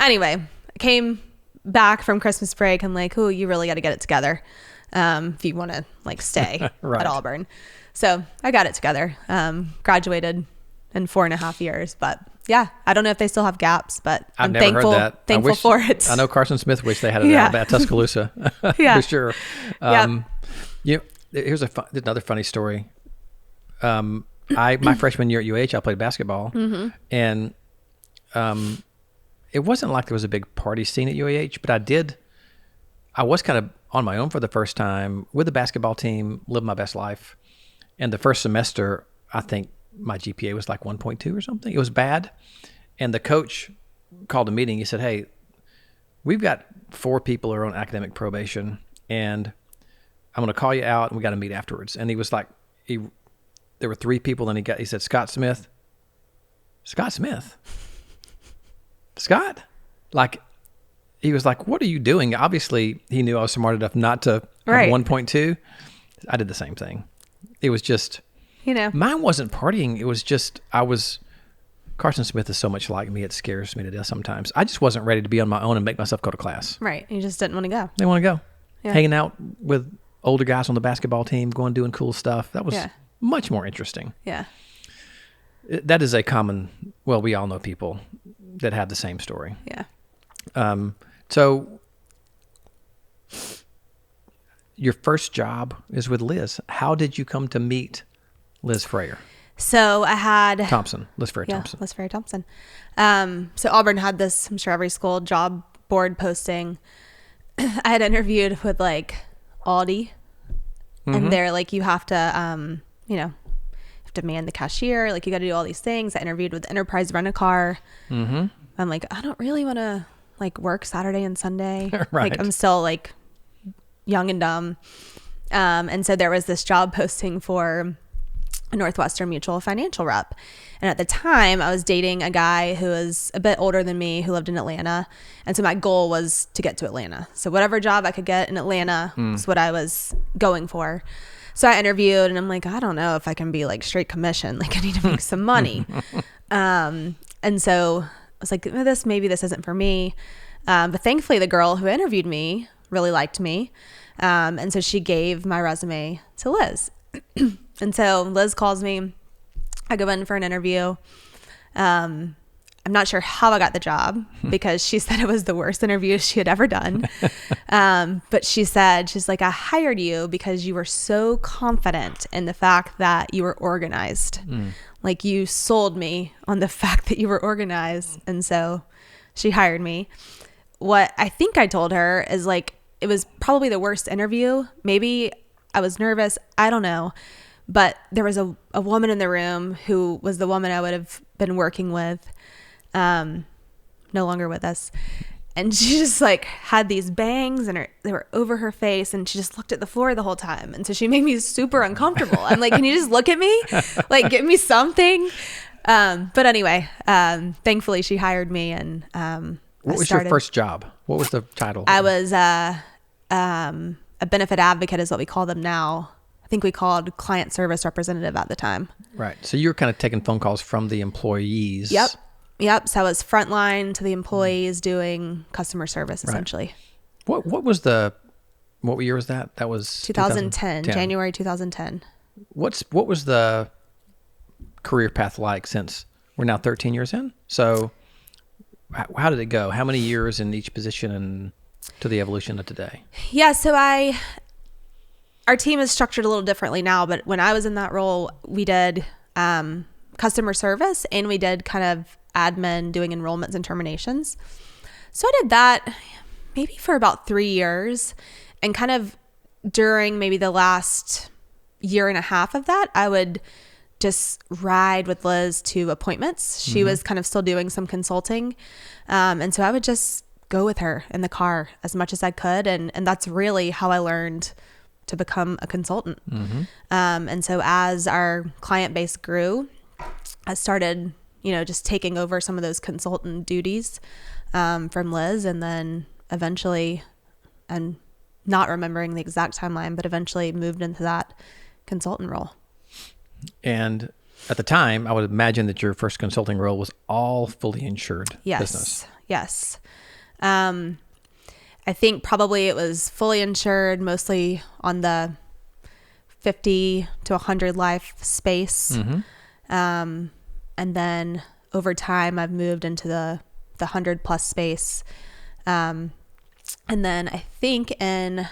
Anyway, I came back from Christmas break and like, oh, you really got to get it together. If you want to like stay at Auburn. So I got it together, graduated in 4.5 years, but yeah, I don't know if they still have gaps, but I've I'm never heard that. thankful for it. I know Carson Smith wished they had it at Tuscaloosa for sure. Here's another funny story. My freshman year at UH, I played basketball and, it wasn't like there was a big party scene at UH, but I was kind of on my own for the first time with the basketball team, lived my best life. And the first semester, I think my GPA was like 1.2 or something. It was bad. And the coach called a meeting. He said, hey, we've got 4 people who are on academic probation and I'm going to call you out and we got to meet afterwards. And he was like, there were 3 people and he said, Scott Smith. Scott? Like, he was like, what are you doing? Obviously, he knew I was smart enough not to have 1.2. I did the same thing. It was just, mine wasn't partying. It was just, Carson Smith is so much like me, it scares me to death sometimes. I just wasn't ready to be on my own and make myself go to class. Right. You just didn't want to go. They want to go. Yeah. Hanging out with older guys on the basketball team, going doing cool stuff. That was much more interesting. Yeah. That is a common, we all know people that have the same story. Yeah. So your first job is with Liz. How did you come to meet Liz Frayer? So I had Liz Frayer Thompson. Liz Frayer Thompson. So Auburn had this, I'm sure every school, job board posting. I had interviewed with like Aldi and they're like, you have to, you have to man the cashier. Like you got to do all these things. I interviewed with Enterprise Rent-A-Car. I'm like, I don't really want to like work Saturday and Sunday. Like I'm still like young and dumb. And so there was this job posting for a Northwestern Mutual financial rep. And at the time I was dating a guy who was a bit older than me who lived in Atlanta. And so my goal was to get to Atlanta. So whatever job I could get in Atlanta was what I was going for. So I interviewed and I'm like, I don't know if I can be like straight commission. Like I need to make some money. And so I was like, maybe this isn't for me. But thankfully the girl who interviewed me really liked me. And so she gave my resume to Liz. And so Liz calls me. I go in for an interview. I'm not sure how I got the job because she said it was the worst interview she had ever done. But she's like, I hired you because you were so confident in the fact that you were organized. Like you sold me on the fact that you were organized. And so she hired me. What I think I told her is like, it was probably the worst interview. Maybe I was nervous. I don't know. But there was a woman in the room who was the woman I would have been working with, no longer with us. And she just like had these bangs and they were over her face and she just looked at the floor the whole time. And so she made me super uncomfortable. I'm like, can you just look at me? Like, give me something. But anyway, thankfully she hired me and, what was your first job? What was the title? I was, a benefit advocate is what we call them now. I think we called client service representative at the time. Right. So you were kind of taking phone calls from the employees. Yep. So I was frontline to the employees doing customer service essentially. What year was that? That was 2010, January 2010. What was the career path like since we're now 13 years in? So how did it go? How many years in each position and to the evolution of today? Yeah. So our team is structured a little differently now, but when I was in that role, we did customer service and we did kind of admin doing enrollments and terminations. So I did that maybe for about 3 years, and kind of during maybe the last year and a half of that, I would just ride with Liz to appointments. She was kind of still doing some consulting. And so I would just go with her in the car as much as I could. And that's really how I learned to become a consultant. And so as our client base grew, I started, just taking over some of those consultant duties from Liz, and then eventually, and not remembering the exact timeline, but eventually moved into that consultant role. And at the time, I would imagine that your first consulting role was all fully insured business. Yes. I think probably it was fully insured, mostly on the 50 to 100 life space. And then over time, I've moved into the 100 plus space. And then I think in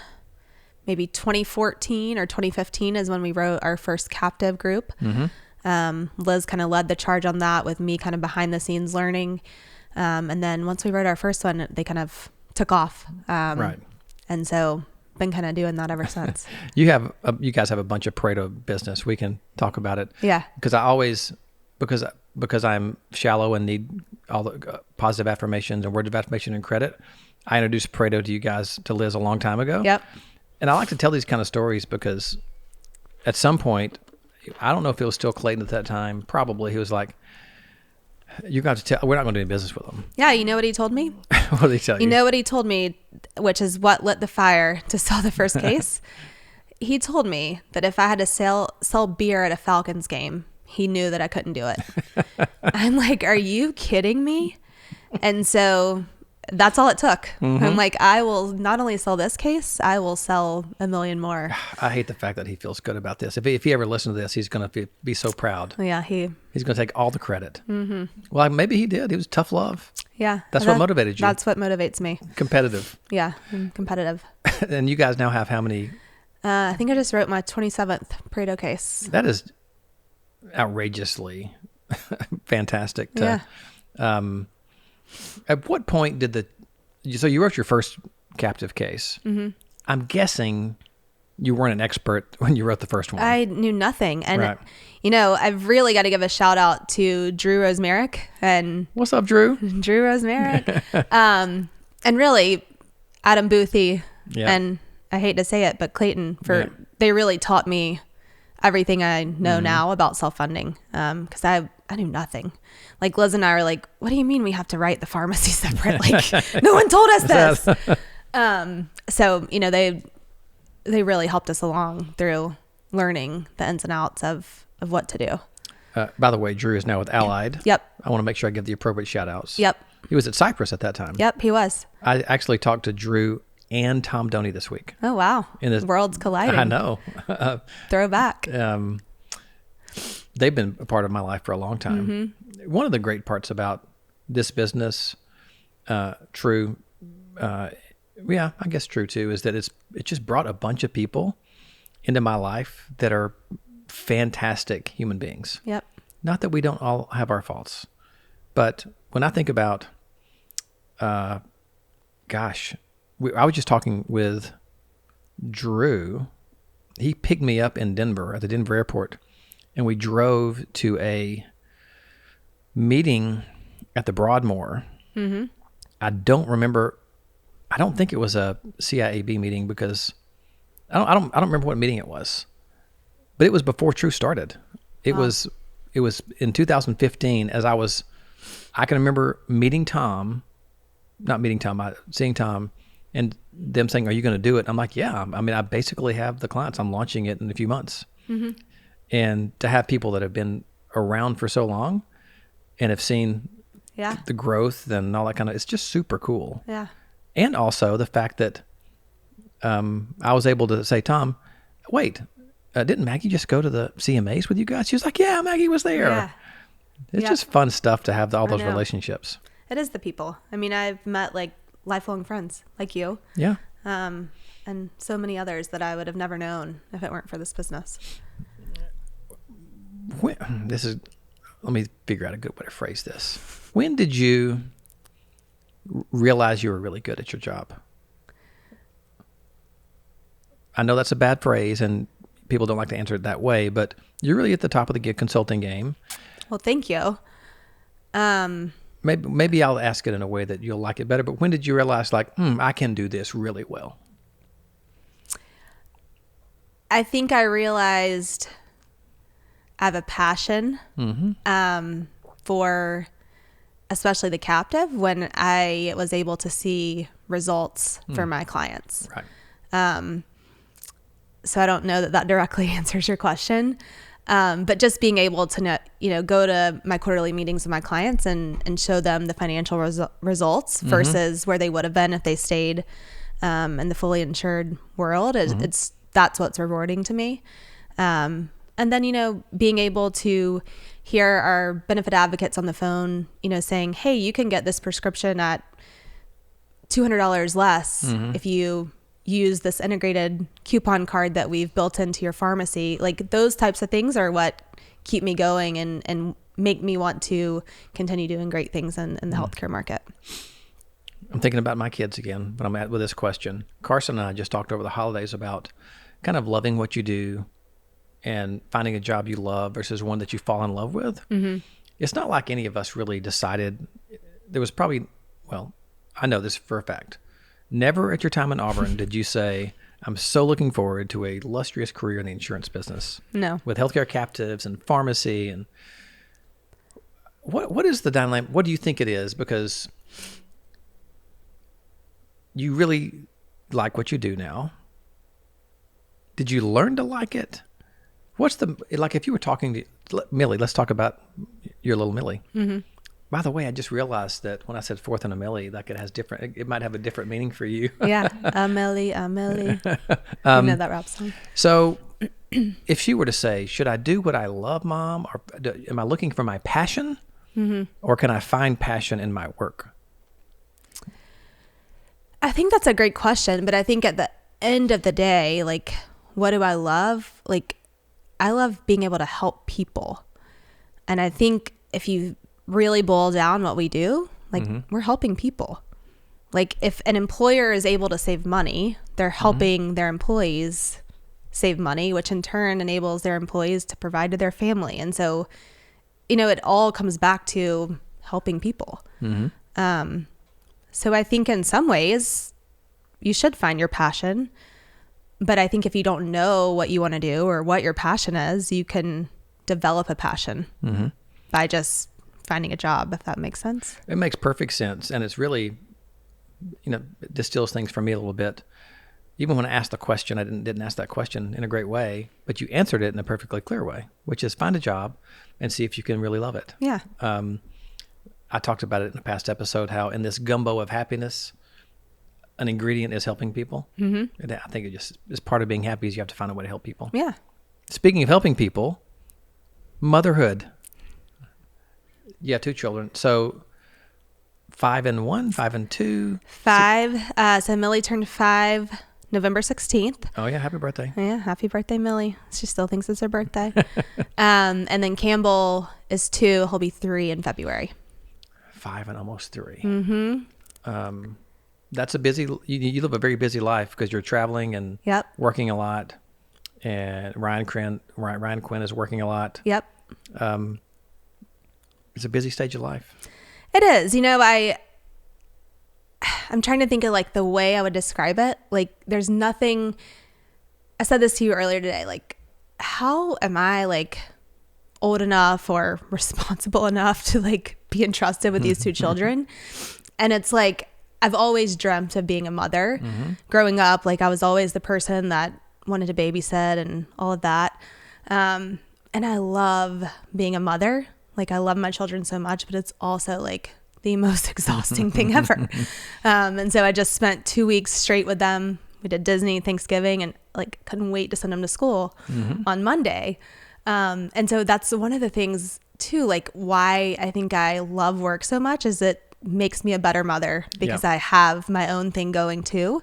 maybe 2014 or 2015 is when we wrote our first captive group. Liz kind of led the charge on that, with me kind of behind the scenes learning. And then once we wrote our first one, they kind of took off. Right. And so been kind of doing that ever since. You guys have a bunch of Pareto business. We can talk about it. Yeah. Because I'm shallow and need all the positive affirmations and words of affirmation and credit, I introduced Pareto to Liz a long time ago. Yep. And I like to tell these kind of stories because at some point, I don't know if it was still Clayton at that time. Probably. He was like, "You're going to tell. We're not going to do any business with them." Yeah. You know what he told me? What did he tell you? You know what he told me, which is what lit the fire to sell the first case? He told me that if I had to sell beer at a Falcons game, he knew that I couldn't do it. I'm like, are you kidding me? And so that's all it took. I'm like, I will not only sell this case, I will sell a million more. I hate the fact that he feels good about this. If he ever listens to this, he's going to be so proud. Yeah, he's going to take all the credit. Well, maybe he did. He was tough love. Yeah. That's what motivated you. That's what motivates me. Competitive. Yeah, I'm competitive. And you guys now have how many? I think I just wrote my 27th Pareto case. That is outrageously fantastic. Yeah. At what point so you wrote your first captive case. I'm guessing you weren't an expert when you wrote the first one. I knew nothing. And, right. I've really got to give a shout out to Drew Rosemerick. And what's up, Drew? Drew Rosemerick. And really Adam Boothie. Yeah. And I hate to say it, but Clayton, they really taught me everything I know now about self-funding. Because I knew nothing. Like Liz and I are like, what do you mean we have to write the pharmacy separate? Like no one told us this. So, they really helped us along through learning the ins and outs of what to do. By the way, Drew is now with Allied. Yep. I want to make sure I give the appropriate shout outs. Yep. He was at Cypress at that time. Yep, he was. I actually talked to Drew and Tom Doney this week. Oh, wow. Worlds colliding. I know. Throwback. They've been a part of my life for a long time. One of the great parts about this business, True, I guess True too, is that it just brought a bunch of people into my life that are fantastic human beings. Yep. Not that we don't all have our faults, but when I think about, I was just talking with Drew. He picked me up in Denver at the Denver airport, and we drove to a meeting at the Broadmoor. I don't think it was a CIAB meeting because I don't remember what meeting it was, but it was before True started. It was in 2015 I can remember seeing Tom and them saying, "Are you going to do it?" I'm like, "Yeah." I mean, I basically have the clients. I'm launching it in a few months. And to have people that have been around for so long and have seen the growth and all that kind of, it's just super cool. Yeah. And also the fact that I was able to say, "Tom, wait, didn't Maggie just go to the CMAs with you guys?" She was like, "Yeah, Maggie was there." Yeah. It's just fun stuff to have all those relationships. It is the people. I mean, I've met like lifelong friends like you. Yeah. And so many others that I would have never known if it weren't for this business. Let me figure out a good way to phrase this. When did you realize you were really good at your job? I know that's a bad phrase and people don't like to answer it that way, but you're really at the top of the gig consulting game. Well, thank you. maybe I'll ask it in a way that you'll like it better. But when did you realize, like, I can do this really well? I think I realized I have a passion for especially the captive when I was able to see results for my clients. Right. So I don't know that directly answers your question. But just being able to go to my quarterly meetings with my clients and show them the financial results versus where they would have been if they stayed in the fully insured world. That's what's rewarding to me. And then, being able to hear our benefit advocates on the phone, saying, hey, you can get this prescription at $200 less if you use this integrated coupon card that we've built into your pharmacy. Like those types of things are what keep me going and make me want to continue doing great things in the healthcare market. I'm thinking about my kids again when I'm at with this question. Carson and I just talked over the holidays about kind of loving what you do and finding a job you love versus one that you fall in love with. It's not like any of us really decided. There was probably, well, I know this for a fact. Never at your time in Auburn did you say, I'm so looking forward to a illustrious career in the insurance business. No. With healthcare captives and pharmacy. And what is the dynamic? What do you think it is? Because you really like what you do now. Did you learn to like it? What's if you were talking to Millie, let's talk about your little Millie. By the way, I just realized that when I said fourth and a Millie, like it might have a different meaning for you. Yeah. Millie. You know that rap song. So if she were to say, should I do what I love, Mom? Or am I looking for my passion? Or can I find passion in my work? I think that's a great question, but I think at the end of the day, like, what do I love? Like, I love being able to help people. And I think if you really boil down what we do, like we're helping people. Like if an employer is able to save money, they're helping their employees save money, which in turn enables their employees to provide to their family. And so, it all comes back to helping people. So I think in some ways you should find your passion, but I think if you don't know what you want to do or what your passion is, you can develop a passion by just finding a job, if that makes sense. It makes perfect sense. And it's really, it distills things for me a little bit. Even when I asked the question, I didn't ask that question in a great way, but you answered it in a perfectly clear way, which is find a job and see if you can really love it. Yeah. I talked about it in a past episode, how in this gumbo of happiness, an ingredient is helping people. And I think it just is part of being happy is you have to find a way to help people. Yeah. Speaking of helping people, motherhood. You have 2 children. So 5 and 1, 5 and 2. 5. So Millie turned 5 November 16th. Oh yeah, happy birthday. Yeah, happy birthday, Millie. She still thinks it's her birthday. And then Campbell is 2. He'll be 3 in February. 5 and almost 3. That's a busy. You live a very busy life because you're traveling and working a lot. And Ryan Quinn is working a lot. Yep. It's a busy stage of life. It is. I'm trying to think of like the way I would describe it. Like there's nothing, I said this to you earlier today, like how am I like old enough or responsible enough to like be entrusted with these 2 children? And it's like, I've always dreamt of being a mother. Growing up, like I was always the person that wanted to babysit and all of that. And I love being a mother. Like I love my children so much, but it's also like the most exhausting thing ever. And so I just spent 2 weeks straight with them. We did Disney, Thanksgiving, and like couldn't wait to send them to school on Monday. And so that's one of the things too, like why I think I love work so much is it makes me a better mother because I have my own thing going too.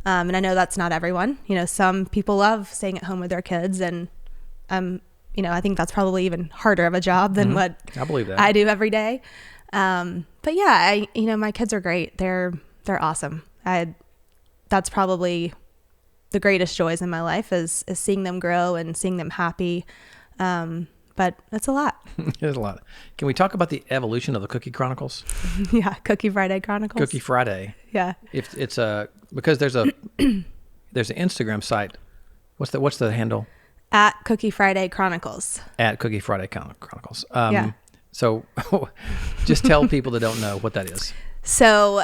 And I know that's not everyone. Some people love staying at home with their kids, and I think that's probably even harder of a job than what I believe that I do every day. But yeah, my kids are great. They're awesome. That's probably the greatest joys in my life is seeing them grow and seeing them happy. but it's a lot. There's a lot. Can we talk about the evolution of the Cookie Chronicles? Yeah, Cookie Friday Chronicles. Cookie Friday. Yeah. If it's because there's an Instagram site. What's the handle? At Cookie Friday Chronicles. At Cookie Friday Chronicles. Yeah. So just tell people that don't know what that is. So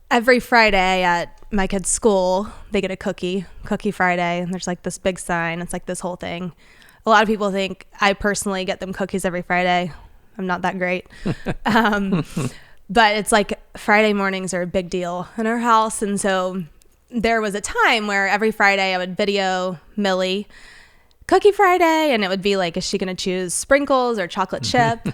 every Friday at my kids' school, they get a Cookie Friday, and there's like this big sign. It's like this whole thing. A lot of people think I personally get them cookies every Friday. I'm not that great. But it's like Friday mornings are a big deal in our house. And so there was a time where every Friday I would video Millie Cookie Friday, and it would be like, is she going to choose sprinkles or chocolate chip?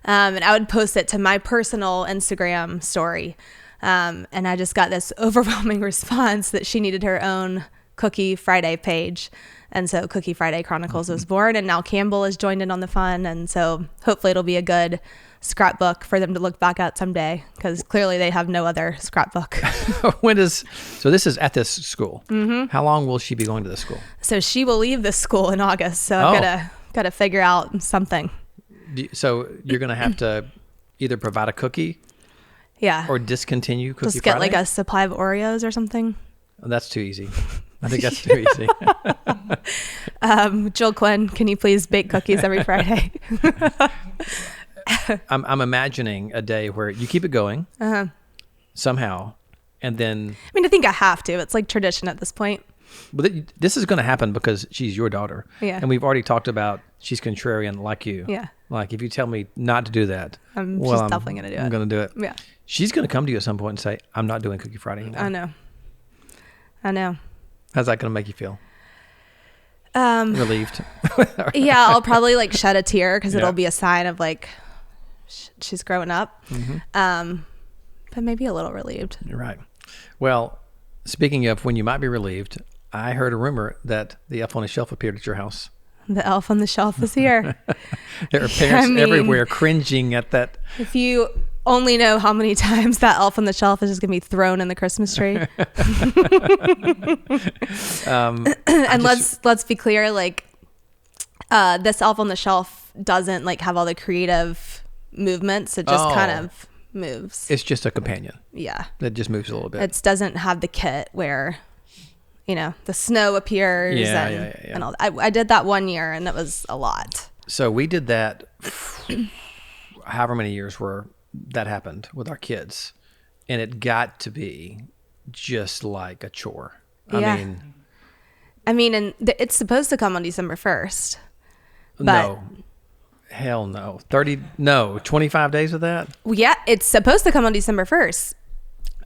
And I would post it to my personal Instagram story. And I just got this overwhelming response that she needed her own Cookie Friday page. And so Cookie Friday Chronicles was born, and now Campbell has joined in on the fun. And so hopefully it'll be a good scrapbook for them to look back at someday, because clearly they have no other scrapbook. So this is at this school. Mm-hmm. How long will she be going to this school? So she will leave this school in August. So I've got to figure out something. So you're going to have to either provide a cookie, yeah, or discontinue Cookie just get Friday? Like a supply of Oreos or something. Oh, that's too easy. I think that's too easy. Jill Quinn, can you please bake cookies every Friday? I'm imagining a day where you keep it going somehow, and then... I mean, I think I have to. It's like tradition at this point. But this is going to happen because she's your daughter. Yeah. And we've already talked about she's contrarian like you. Yeah. Like, if you tell me not to do that, she's definitely going to do it. I'm going to do it. Yeah. She's going to come to you at some point and say, I'm not doing Cookie Friday anymore. I know. How's that going to make you feel? Relieved? Yeah, I'll probably like shed a tear because it'll be a sign of like she's growing up. Mm-hmm. But maybe a little relieved. You're right. Well, speaking of when you might be relieved, I heard a rumor that the elf on the shelf appeared at your house. The elf on the shelf is here. There are parents everywhere cringing at that. If you only know how many times that elf on the shelf is just going to be thrown in the Christmas tree. And let's be clear, like this elf on the shelf doesn't like have all the creative movements. It just kind of moves. It's just a companion. Yeah. It just moves a little bit. It doesn't have the kit where, the snow appears and all that. I did that one year and it was a lot. So we did that however many years were that happened with our kids, and it got to be just like a chore. I mean, and it's supposed to come on December 1st. No. Hell no. 25 days of that? Yeah, it's supposed to come on December 1st.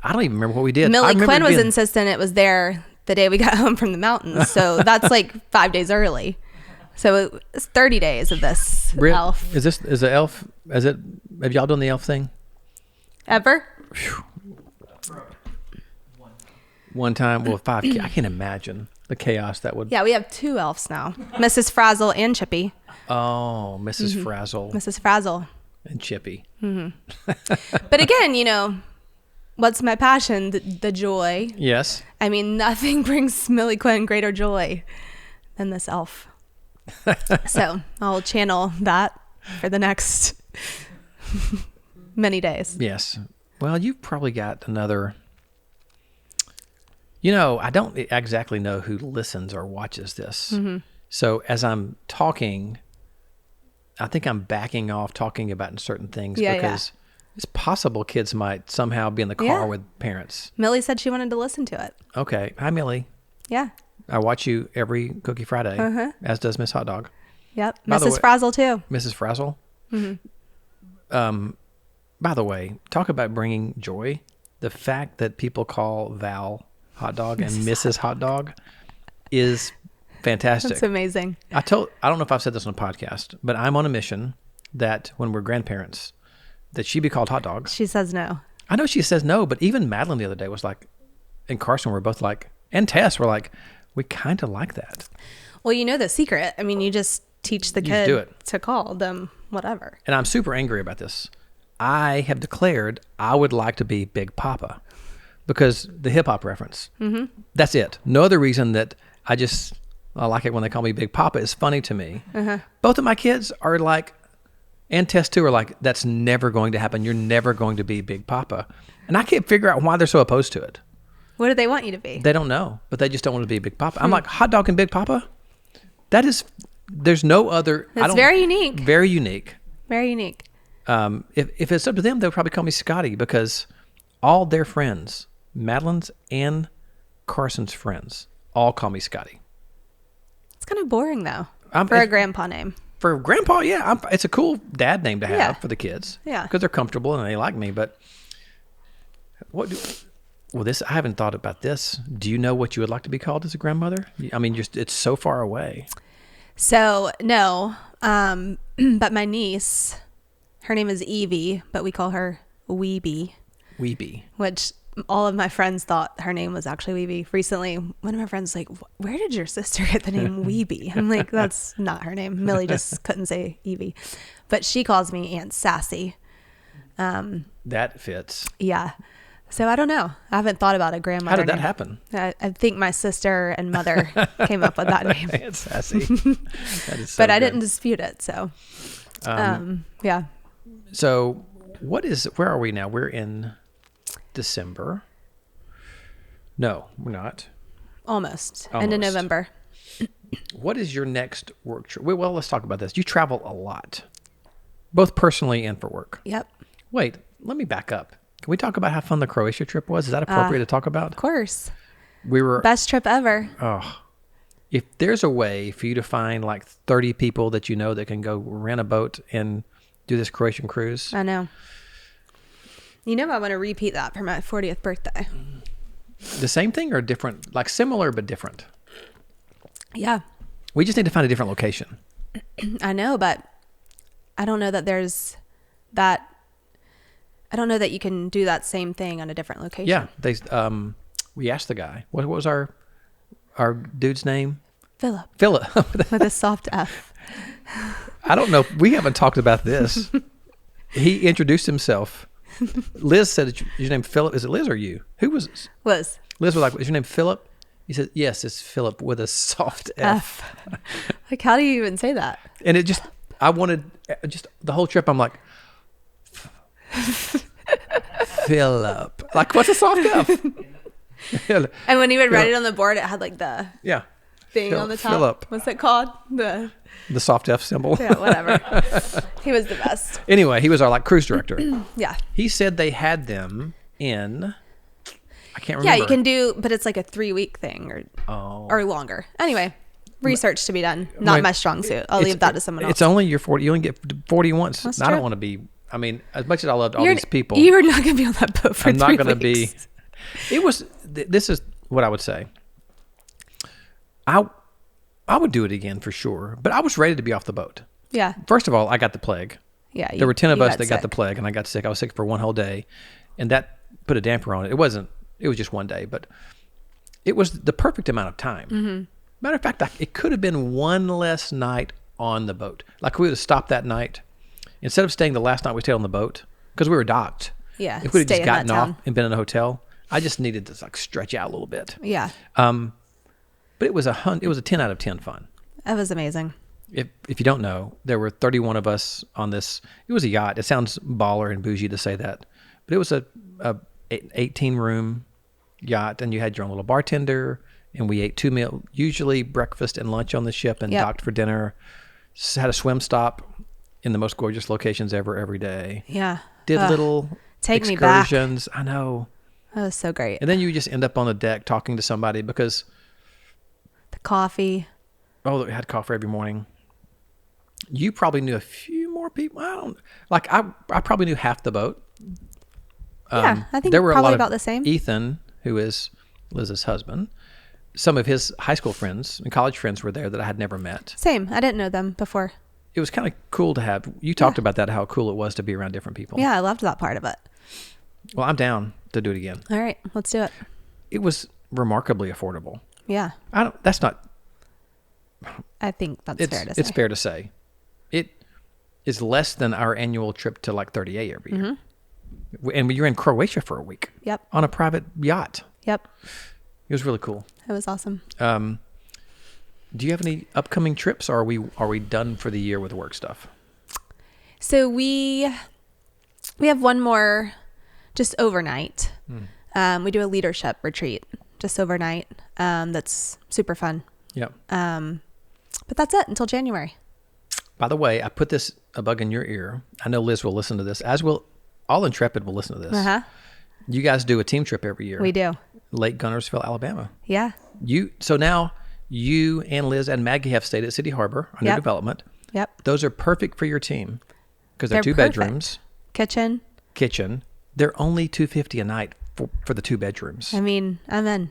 I don't even remember what we did. Millie Quinn was insistent it was there the day we got home from the mountains. So that's like 5 days early. So it's 30 days of this elf. Have y'all done the elf thing? Ever? One time, well, 5. I can't imagine the chaos that would. Yeah, we have 2 elves now. Mrs. Frazzle and Chippy. Oh, Mrs. Frazzle. Mrs. Frazzle. And Chippy. Mm-hmm. But again, what's my passion? The joy. Yes. I mean, nothing brings Millie Quinn greater joy than this elf. So I'll channel that for the next many days. Yes. Well, you've probably got another... I don't exactly know who listens or watches this. Mm-hmm. So as I'm talking, I think I'm backing off talking about certain things because it's possible kids might somehow be in the car with parents. Millie said she wanted to listen to it. Okay. Hi, Millie. Yeah. I watch you every Cookie Friday, as does Miss Hot Dog. Yep. Mrs. Frazzle, too. Mrs. Frazzle? Mm-hmm. By the way, talk about bringing joy. The fact that people call Val Hot Dog and Mrs. Hot Dog is fantastic. That's amazing. I don't know if I've said this on a podcast, but I'm on a mission that when we're grandparents, that she be called Hot Dog. She says no. I know she says no, but even Madeline the other day was like, and Carson were both like, and Tess were like, we kind of like that. Well, the secret. I mean, you just teach the kid to call them whatever. And I'm super angry about this. I have declared I would like to be Big Papa because the hip hop reference. Mm-hmm. That's it. No other reason that I just I like it when they call me Big Papa. It's funny to me. Uh-huh. Both of my kids are like, and Tess too, are like, that's never going to happen. You're never going to be Big Papa. And I can't figure out why they're so opposed to it. What do they want you to be? They don't know, but they just don't want to be Big Papa. I'm like, hot dog and Big Papa? There's no other. It's very unique. Very unique. Very unique. If it's up to them, they'll probably call me Scotty because all their friends, Madeline's and Carson's friends, all call me Scotty. It's kind of boring though for a grandpa name. For grandpa, yeah, it's a cool dad name to have for the kids. Yeah, because they're comfortable and they like me. But I haven't thought about this. Do you know what you would like to be called as a grandmother? I mean, it's so far away. So no, but my niece, her name is Evie, but we call her Weeby. Weeby. Which all of my friends thought her name was actually Weeby. Recently, one of my friends was like, where did your sister get the name Weeby? I'm like, that's not her name. Millie just couldn't say Evie. But she calls me Aunt Sassy. That fits. Yeah. So I don't know. I haven't thought about a grandmother. How did that happen? I think my sister and mother came up with that name. Aunt Sassy. That is so but I good. didn't dispute it. So, yeah. So where are we now? We're in December. No, we're not. Almost. End of November. What is your next work trip? Well, let's talk about this. You travel a lot, both personally and for work. Yep. Wait, let me back up. Can we talk about how fun the Croatia trip was? Is that appropriate to talk about? Of course. We were best trip ever. Oh, if there's a way for you to find like 30 people that you know that can go rent a boat and do this Croatian cruise. I know. You know, I want to repeat that for my 40th birthday. The same thing or different? Like similar but different? Yeah. We just need to find a different location. I know, but I don't know that there's that. I don't know that you can do that same thing on a different location. Yeah. We asked the guy, what was our dude's name? Philip. With a soft F. I don't know. We haven't talked about this. He introduced himself. Liz said, is your name Philip? Is it Liz or you? Who was it? Liz. Liz was like, is your name Philip? He said, yes, it's Philip with a soft F. Like, how do you even say that? And it I wanted, the whole trip, I'm like, Philip. Like, what's a soft F? And when he would write it on the board, it had like the thing on the top. Philip. What's it called? The soft F symbol. Yeah, whatever. He was the best. Anyway, he was our cruise director. Yeah. He said they had them in, I can't remember. Yeah, you can do, but it's like a 3-week thing or longer. Anyway, research to be done. Not my strong suit. I'll leave that to someone else. It's only your 40. You only get 40 once. That's I don't true. want to be, I mean, as much as I loved all these people. You're not going to be on that boat for 3 weeks. I'm not going to be. This is what I would say. I would do it again for sure, but I was ready to be off the boat. Yeah. First of all, I got the plague. Yeah. There were 10 of us that got the plague, and I got sick. I was sick for one whole day, and that put a damper on it. It was just one day, but it was the perfect amount of time. Mm-hmm. Matter of fact, it could have been one less night on the boat. Like we would have stopped that night. Instead of staying the last night we stayed on the boat, because we were docked. Yeah. If we had just gotten off and been in a hotel, I just needed to like stretch out a little bit. Yeah. But it was a 10 out of 10 fun. That was amazing. If you don't know, there were 31 of us on this. It was a yacht. It sounds baller and bougie to say that, but it was a 18-room yacht, and you had your own little bartender, and we ate 2 meals, usually breakfast and lunch on the ship, and docked for dinner. Had a swim stop in the most gorgeous locations ever every day. Yeah. Did little take me back. excursions. I know. That was so great. And then you just end up on the deck talking to somebody because the coffee. Oh, we had coffee every morning. You probably knew a few more people. I probably knew half the boat. Yeah, I think there were probably a lot about of the same. Ethan, who is Liz's husband, some of his high school friends and college friends were there that I had never met. Same. I didn't know them before. It was kind of cool to have. You talked about that, how cool it was to be around different people. Yeah, I loved that part of it. Well, I'm down to do it again. All right, let's do it. It was remarkably affordable. Yeah. That's not. I think that's fair to say. It's fair to say. It is less than our annual trip to like 38 every year. Mm-hmm. And you're in Croatia for a week. Yep. On a private yacht. Yep. It was really cool. It was awesome. Do you have any upcoming trips, or are we done for the year with work stuff? So we have one more just overnight. We do a leadership retreat just overnight. That's super fun. Yep. But that's it until January. By the way, I put a bug in your ear. I know Liz will listen to this, as will all Intrepid will listen to this. Uh-huh. You guys do a team trip every year. We do. Lake Gunnersville, Alabama. Yeah. So now you and Liz and Maggie have stayed at City Harbor under Yep. development. Yep. Those are perfect for your team because they're two perfect. bedrooms, Kitchen. They're only $250 a night for the 2 bedrooms. I mean, I'm in.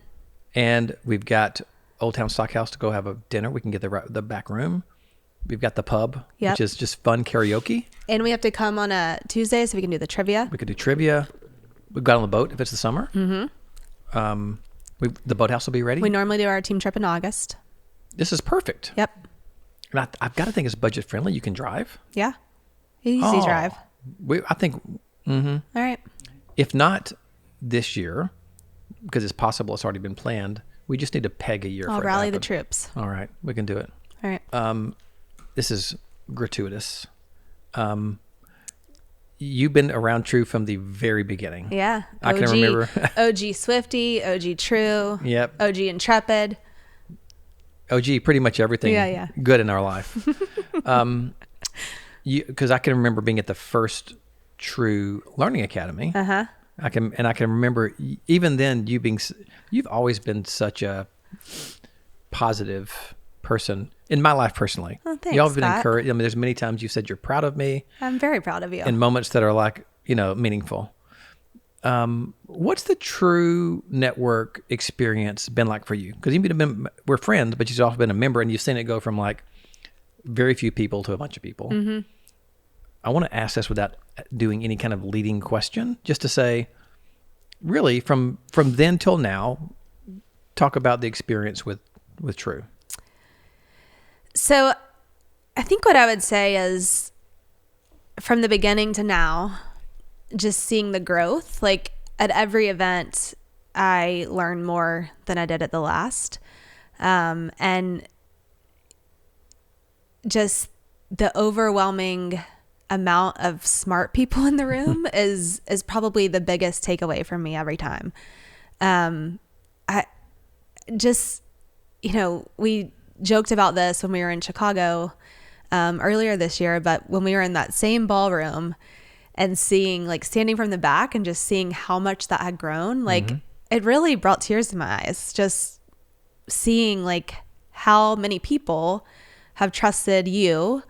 And we've got Old Town Stockhouse to go have a dinner. We can get the back room. We've got the pub, Yep. which is just fun karaoke. And we have to come on a Tuesday so we can do the trivia. We could do trivia. We've got on the boat if it's the summer. Mm-hmm. The boathouse will be ready. We normally do our team trip in August. This is perfect. Yep. And I've got to think it's budget friendly. You can drive. Yeah. Easy drive. I think, All right. if not this year, because it's possible it's already been planned, we just need to peg a year I'll for it to rally the happen. troops. All right. We can do it. All right. This is gratuitous. You've been around True from the very beginning. Yeah. I can remember. OG Swifty, OG True. Yep. OG Intrepid. OG, pretty much everything Yeah. good in our life. Because I can remember being at the first True Learning Academy. Uh-huh. I can remember even then you've always been such a positive person in my life personally. Oh, thanks, Y'all have been Scott. encouraged. I mean, there's many times you said you're proud of me I'm very proud of you. in moments that are like, meaningful. What's the True Network experience been like for you? Because we're friends, but you've also been a member, and you've seen it go from like very few people to a bunch of people. Mm-hmm. I want to ask this without doing any kind of leading question, just to say, really, from then till now, talk about the experience with True. So I think what I would say is from the beginning to now, just seeing the growth, like at every event, I learn more than I did at the last. And just the overwhelming amount of smart people in the room is probably the biggest takeaway from me every time. I just, we joked about this when we were in Chicago earlier this year, but when we were in that same ballroom and standing from the back and just seeing how much that had grown, it really brought tears to my eyes, just seeing how many people have trusted you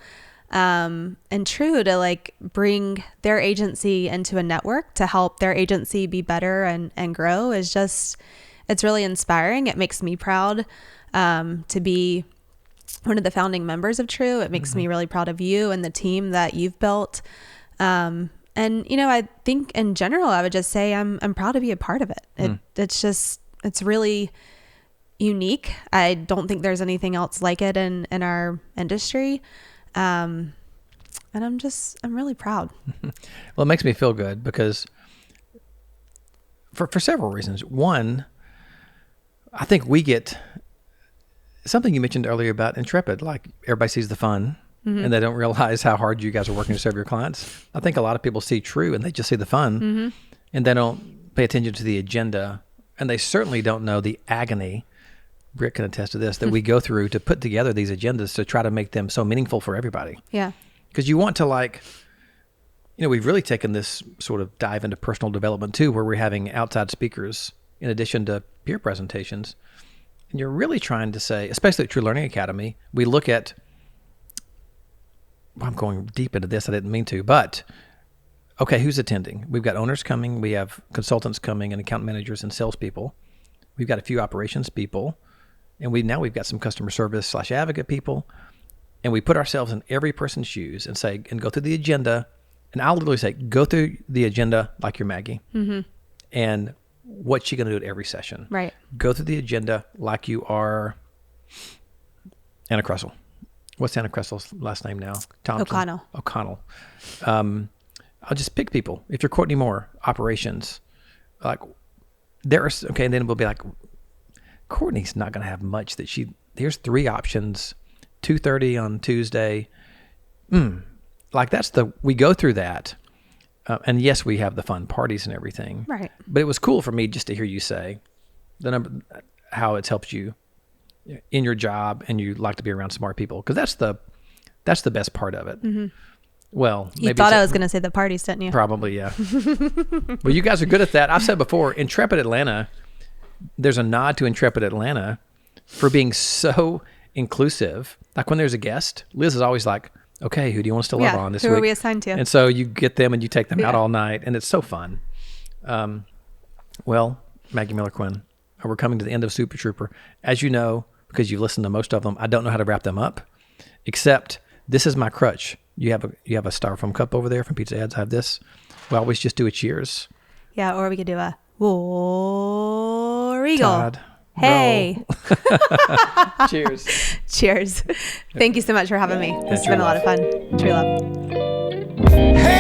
and True to bring their agency into a network to help their agency be better and grow is just, it's really inspiring. It makes me proud to be one of the founding members of True. It makes me really proud of you and the team that you've built. And I think in general, I would just say I'm proud to be a part of it. It's really unique. I don't think there's anything else like it in our industry. And I'm really proud. Well, it makes me feel good because for several reasons. One, I think we get something you mentioned earlier about Intrepid, like everybody sees the fun and they don't realize how hard you guys are working to serve your clients. I think a lot of people see True and they just see the fun and they don't pay attention to the agenda, and they certainly don't know the agony, Britt can attest to this, that we go through to put together these agendas to try to make them so meaningful for everybody. Yeah. Because you want to we've really taken this sort of dive into personal development too, where we're having outside speakers in addition to peer presentations. And you're really trying to say, especially at True Learning Academy, we look at, I'm going deep into this, I didn't mean to, but okay, who's attending? We've got owners coming, we have consultants coming and account managers and salespeople. We've got a few operations people, and we've got some customer service / advocate people. And we put ourselves in every person's shoes and go through the agenda. And I'll literally say, go through the agenda like you're Maggie. Mm-hmm. And what's she going to do at every session? Right. Go through the agenda like you are Anna Kressel. What's Anna Kressel's last name now? Thompson. O'Connell. I'll just pick people. If you're Courtney Moore, operations, and then we'll be like, Courtney's not going to have much that here's 3 options, 2:30 on Tuesday. Like we go through that. And yes, we have the fun parties and everything. Right. But it was cool for me just to hear you say how it's helped you in your job, and you like to be around smart people, because that's the best part of it. Mm-hmm. Well, you thought I was going to say the parties, didn't you? Probably, yeah. Well, you guys are good at that. I've said before, Intrepid Atlanta, there's a nod to Intrepid Atlanta for being so inclusive. Like when there's a guest, Liz is always like, okay, who do you want us to love on this week? Who are we assigned to? And so you get them and you take them out all night, and it's so fun. Well, Maggie Miller Quinn, we're coming to the end of Super Trooper. As you know, because you've listened to most of them, I don't know how to wrap them up, except this is my crutch. You have a styrofoam cup over there from Pizza Heads. I have this. We always just do a cheers. Yeah, or we could do a War Eagle. Todd, hey. Cheers. Cheers. Thank you so much for having me. It's been a lot of fun. True love. Hey,